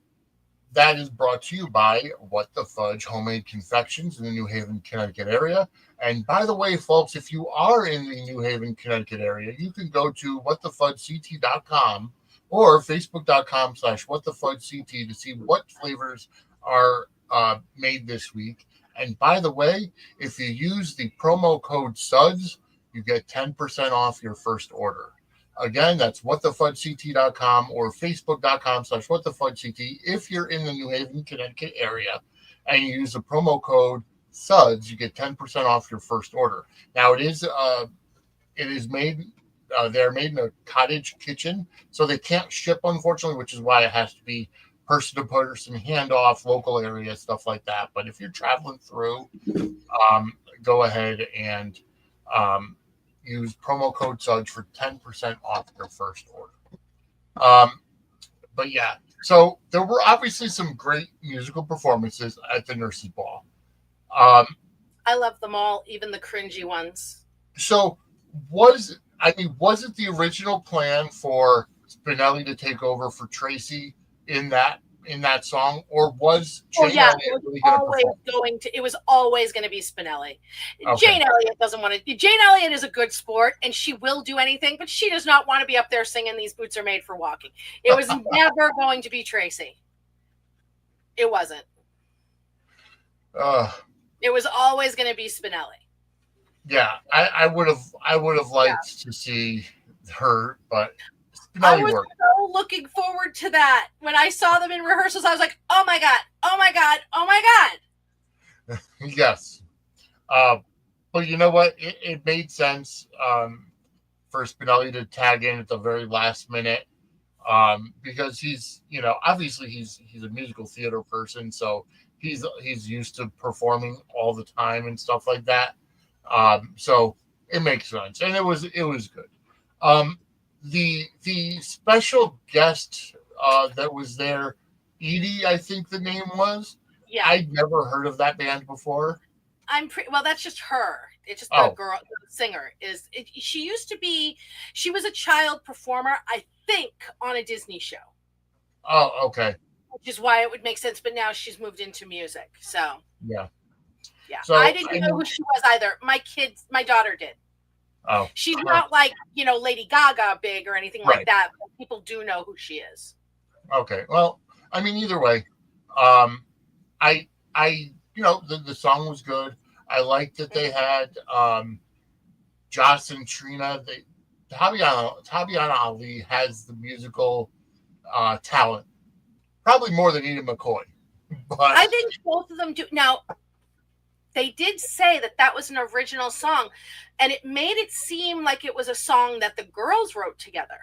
that is brought to you by What the Fudge Homemade Confections in the New Haven, Connecticut area. And by the way, folks, if you are in the New Haven, Connecticut area, you can go to whatthefudgect.com or facebook.com/whatthefudgect to see what flavors are made this week. And by the way, if you use the promo code SUDS, you get 10% off your first order. Again, that's whatthefudgect.com or facebook.com/whatthefudgect. If you're in the New Haven, Connecticut area and you use the promo code SUDS, you get 10% off your first order. Now, it is made, they're made in a cottage kitchen, so they can't ship, unfortunately, which is why it has to be person to person, handoff, local area, stuff like that. But if you're traveling through, go ahead and use promo code SUDS for 10% off your first order. But yeah, so there were obviously some great musical performances at the Nurses Ball. I love them all, even the cringy ones. So was it the original plan for Spinelli to take over for Tracy in that song, or was Jane Elliott really it was always going to be Spinelli. Okay. Jane Elliott doesn't want to. Jane Elliott is a good sport, and she will do anything, but she does not want to be up there singing "These Boots Are Made for Walking." It was never going to be Tracy. It wasn't. It was always going to be Spinelli. Yeah, I would have liked to see her, but I was so looking forward to that. When I saw them in rehearsals, I was like, oh my God, oh my God, oh my God. Yes. But you know what? It made sense for Spinelli to tag in at the very last minute because he's, obviously he's a musical theater person, so he's used to performing all the time and stuff like that. So it makes sense, and it was good. The special guest that was there, Edie, I think the name was. Yeah. I'd never heard of that band before. Well, that's just her. It's just the girl, the singer. She was a child performer, I think, on a Disney show. Oh, okay. Which is why it would make sense, but now she's moved into music. So yeah. Yeah, So I didn't know who she was either. My daughter did. Oh, She's not like, Lady Gaga big or anything like Right. that. But people do know who she is. okay. Well, I mean, either way, I, the song was good. I liked that they had Joss and Trina. Tabiana Ali has the musical talent, probably more than Edie McCoy. But I think both of them do. Now, they did say that was an original song, and it made it seem like it was a song that the girls wrote together.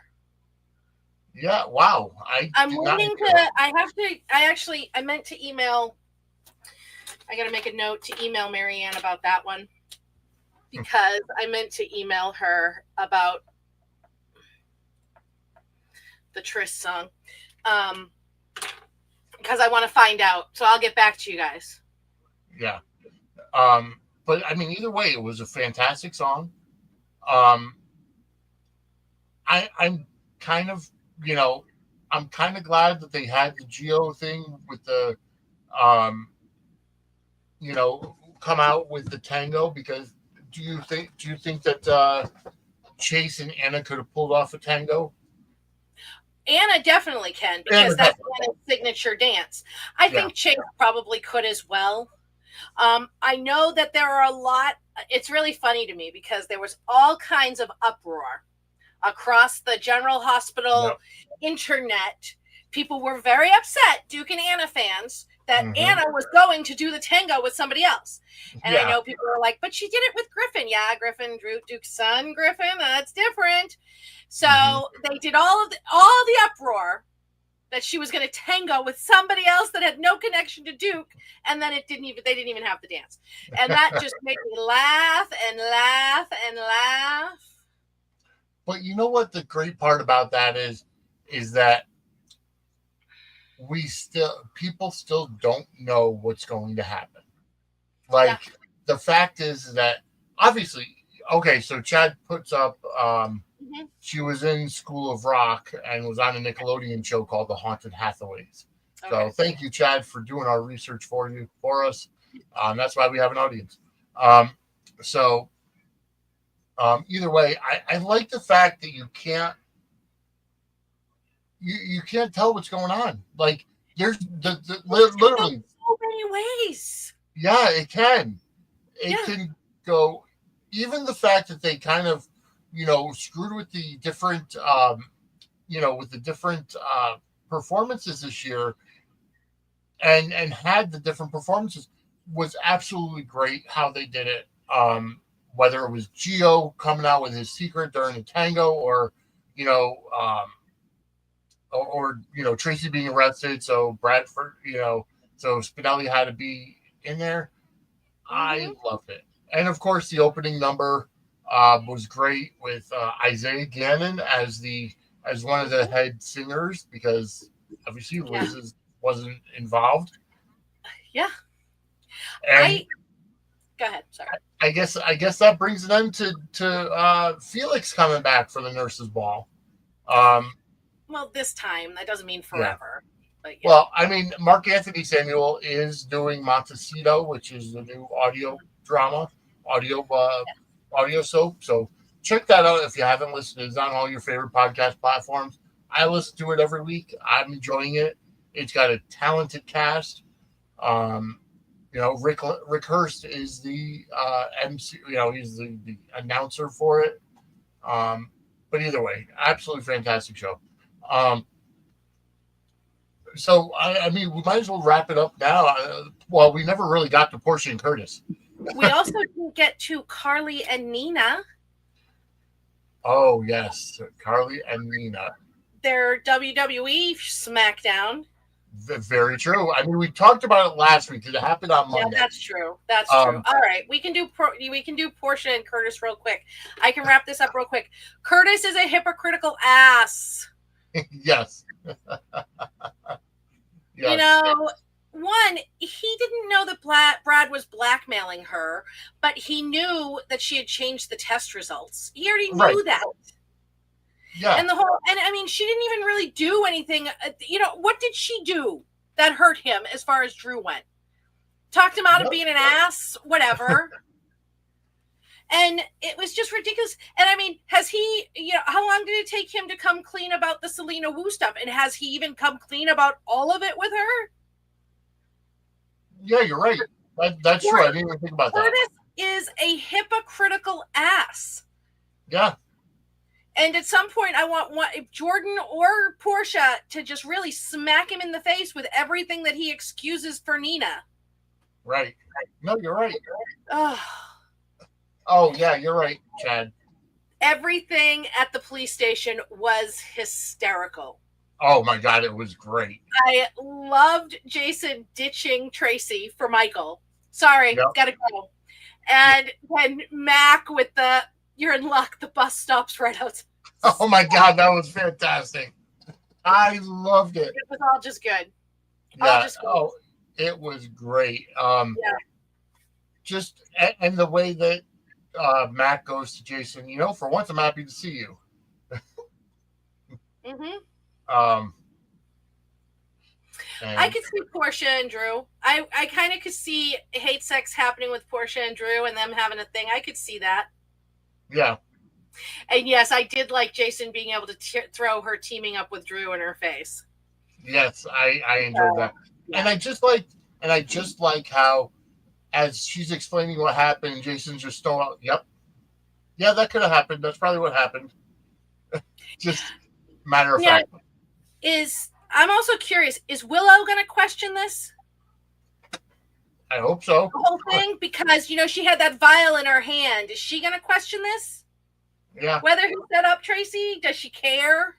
yeah, wow. I'm waiting to. I meant to email. I got to make a note to email Marianne about that one, because I meant to email her about the Tris song, because I want to find out. So I'll get back to you guys. Yeah. But I mean, either way, it was a fantastic song. I'm kind of, I'm kind of glad that they had the Geo thing with the, come out with the tango, because do you think that Chase and Anna could have pulled off a tango? Anna definitely can, because that's Anna's signature dance. I think Chase probably could as well. I know that there are a lot. It's really funny to me because there was all kinds of uproar across the General Hospital internet. People were very upset, Duke and Anna fans, that Anna was going to do the tango with somebody else. And I know people were like, but she did it with Griffin. Yeah, Griffin, Duke's son, Griffin, that's different. So they did all the uproar that she was going to tango with somebody else that had no connection to Duke, and then they didn't even have the dance. And that just made me laugh and laugh and laugh. But you know what the great part about that is that people still don't know what's going to happen. Like, the fact is that obviously, okay, so Chad puts up, she was in School of Rock and was on a Nickelodeon show called The Haunted Hathaways. Okay. So thank you, Chad, for doing our research for us. That's why we have an audience. Either way, I like the fact that you can't tell what's going on. Like, there's literally so many ways. Yeah, it can. It can go. Even the fact that they kind of, screwed with the different, performances this year, and had the different performances, was absolutely great how they did it. Whether it was Gio coming out with his secret during the tango, or Tracy being arrested, so Bradford, so Spinelli had to be in there. I loved it. And of course, the opening number was great with Isaiah Gannon as one of the head singers, because obviously Liz wasn't involved. Yeah. And go ahead. Sorry. I guess that brings it on to Felix coming back for the nurses' ball. Well, this time that doesn't mean forever. But Well, I mean, Mark Anthony Samuel is doing Montecito, which is the new audio soap. So check that out if you haven't listened. It's on all your favorite podcast platforms. I listen to it every week. I'm enjoying it. It's got a talented cast. Rick Hurst is the MC. He's the announcer for it. But either way, absolutely fantastic show. So, I mean, we might as well wrap it up now. Well, we never really got to Portia and Curtis. We also didn't get to Carly and Nina. Oh, yes. Carly and Nina. Their WWE SmackDown. Very true. I mean, we talked about it last week because it happened on Monday. Yeah, that's true. That's true. All right, we can do Portia and Curtis real quick. I can wrap this up real quick. Curtis is a hypocritical ass. Yes. One, he didn't know that Brad was blackmailing her, but he knew that she had changed the test results. He already knew that. Yeah. And I mean, she didn't even really do anything. What did she do that hurt him as far as Drew went? talked him out of Yep. being an ass, whatever. And it was just ridiculous. And I mean, has he, how long did it take him to come clean about the Selena Wu stuff? And has he even come clean about all of it with her? Yeah, you're right. That's true. I didn't even think about that. Curtis is a hypocritical ass. Yeah. And at some point, I want Jordan or Portia to just really smack him in the face with everything that he excuses for Nina. Right. No, you're right. Ugh. Oh, yeah, you're right, Chad. Everything at the police station was hysterical. Oh, my God, it was great. I loved Jason ditching Tracy for Michael. Sorry, Yep. gotta go. And then Mac with the, you're in luck, the bus stops right outside. Oh, my God, that was fantastic. I loved it. It was all just good. Yeah. just good. Oh, it was great. Yeah. Just, and the way that Matt goes to Jason, for once, I'm happy to see you. Mm-hmm. I could see Portia and Drew. I kind of could see hate sex happening with Portia and Drew and them having a thing. I could see that. Yeah. And yes, I did like Jason being able to throw her teaming up with Drew in her face. Yes, I enjoyed that. Yeah. And I just like how, as she's explaining what happened, Jason's just throwing out, yep. Yeah, that could have happened. That's probably what happened. Just matter of fact. I'm also curious, is Willow going to question this? I hope so. The whole thing? Because, she had that vial in her hand. Is she going to question this? Yeah. Whether he set up Tracy? Does she care?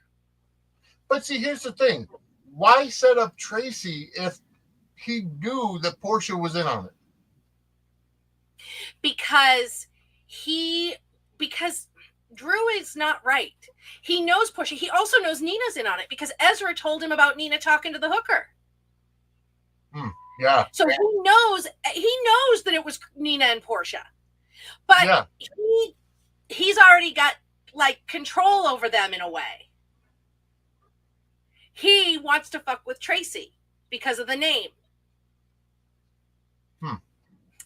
But see, here's the thing. Why set up Tracy if he knew that Portia was in on it? Because Drew is not right. He knows Portia. He also knows Nina's in on it because Ezra told him about Nina talking to the hooker. Yeah. So he knows that it was Nina and Portia. But he's already got control over them in a way. He wants to fuck with Tracy because of the name.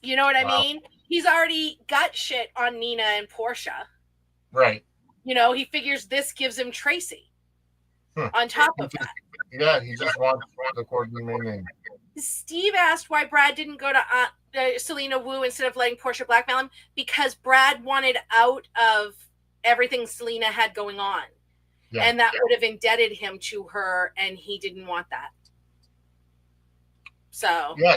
You know what I mean? He's already got shit on Nina and Portia. Right. He figures this gives him Tracy on top of that. Yeah, he just wants the coordinating name. Steve asked why Brad didn't go to Selena Wu instead of letting Portia blackmail him, because Brad wanted out of everything Selena had going on. Yeah. And that would have indebted him to her, and he didn't want that. So yeah.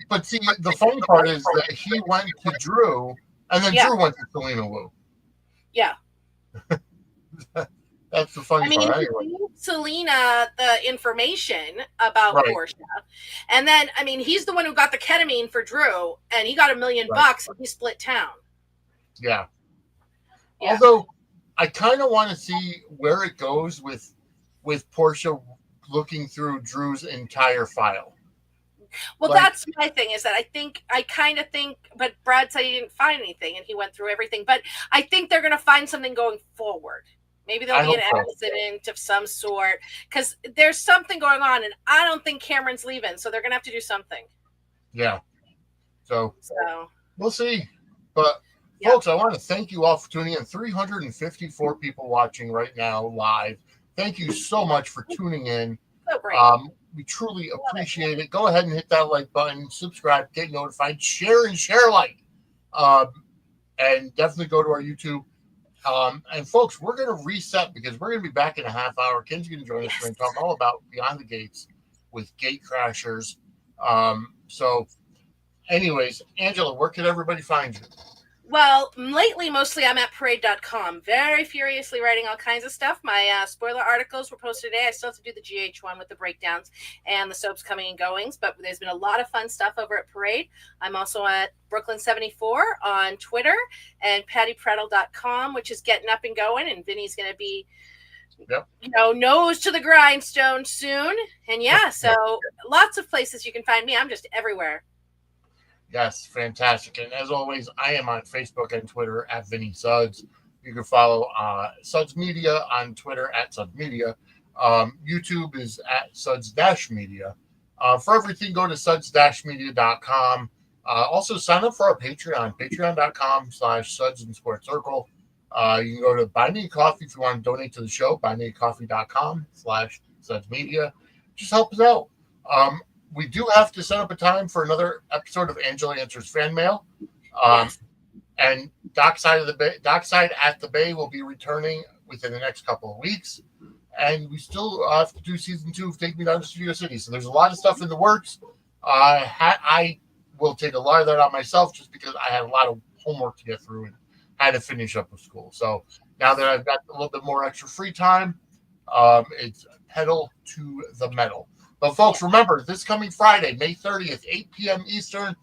But see, the funny part is that he went to Drew, and then Drew went to Selena Wu. Yeah. That's the funny part. He gave Selena the information about Portia. And then, he's the one who got the ketamine for Drew, and he got $1 million bucks, and he split town. Yeah. Although, I kind of want to see where it goes with Portia looking through Drew's entire file. Well, that's my thing, is that I kind of think, but Brad said he didn't find anything, and he went through everything. But I think they're going to find something going forward. Maybe there'll be an accident of some sort, because there's something going on, and I don't think Cameron's leaving, so they're going to have to do something. Yeah. So we'll see. But, folks, I want to thank you all for tuning in. 354 people watching right now live. Thank you so much for tuning in. So great. We truly appreciate it. Go ahead and hit that like button, subscribe, get notified, share and share like. And definitely go to our YouTube. And folks, we're going to reset because we're going to be back in a half hour. Ken's going to join us and talk all about Beyond the Gates with Gate Crashers. So anyways, Angela, where can everybody find you? Well, lately, mostly I'm at parade.com, very furiously writing all kinds of stuff. My spoiler articles were posted today. I still have to do the GH one with the breakdowns and the soaps coming and goings, but there's been a lot of fun stuff over at Parade. I'm also at Brooklyn74 on Twitter and pattyprettle.com, which is getting up and going, and Vinny's going to be, nose to the grindstone soon. And so lots of places you can find me. I'm just everywhere. Yes, fantastic. And as always, I am on Facebook and Twitter at Vinny Suds. You can follow Suds Media on Twitter at Suds Media. YouTube is at Suds-Media. For everything, go to suds-media.com. Also, sign up for our Patreon, patreon.com/Suds and Sports Circle. You can go to Buy Me a Coffee if you want to donate to the show, buymeacoffee.com/Suds Media. Just help us out. We do have to set up a time for another episode of Angela Answers Fan Mail. Yes. And Dockside at the Bay will be returning within the next couple of weeks. And we still have to do season 2 of Take Me Down to Studio City. So there's a lot of stuff in the works. I will take a lot of that on myself just because I had a lot of homework to get through and had to finish up with school. So now that I've got a little bit more extra free time, it's pedal to the metal. But folks, remember, this coming Friday, May 30th, 8 p.m. Eastern,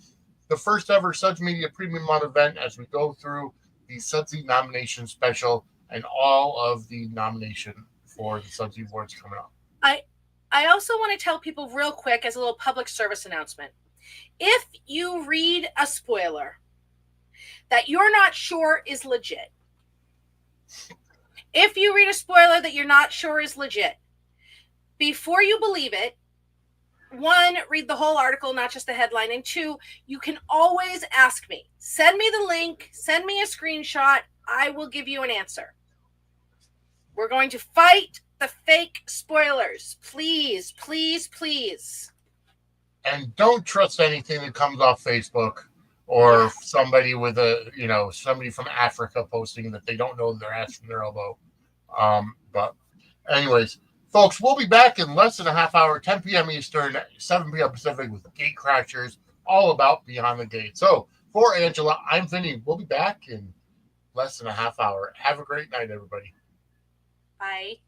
the first ever Suds Media Premium Month event as we go through the Sudsy nomination special and all of the nomination for the Sudsy Awards coming up. I also want to tell people real quick as a little public service announcement. If you read a spoiler that you're not sure is legit, before you believe it, 1, read the whole article, not just the headline. And 2, you can always ask me. Send me the link. Send me a screenshot. I will give you an answer. We're going to fight the fake spoilers. Please, please, please. And don't trust anything that comes off Facebook or somebody with somebody from Africa posting that they don't know their ass from their elbow. But anyways, folks, we'll be back in less than a half hour, 10 p.m. Eastern, 7 p.m. Pacific with Gate Crashers, all about Beyond the Gate. So for Angela, I'm Vinny. We'll be back in less than a half hour. Have a great night, everybody. Bye.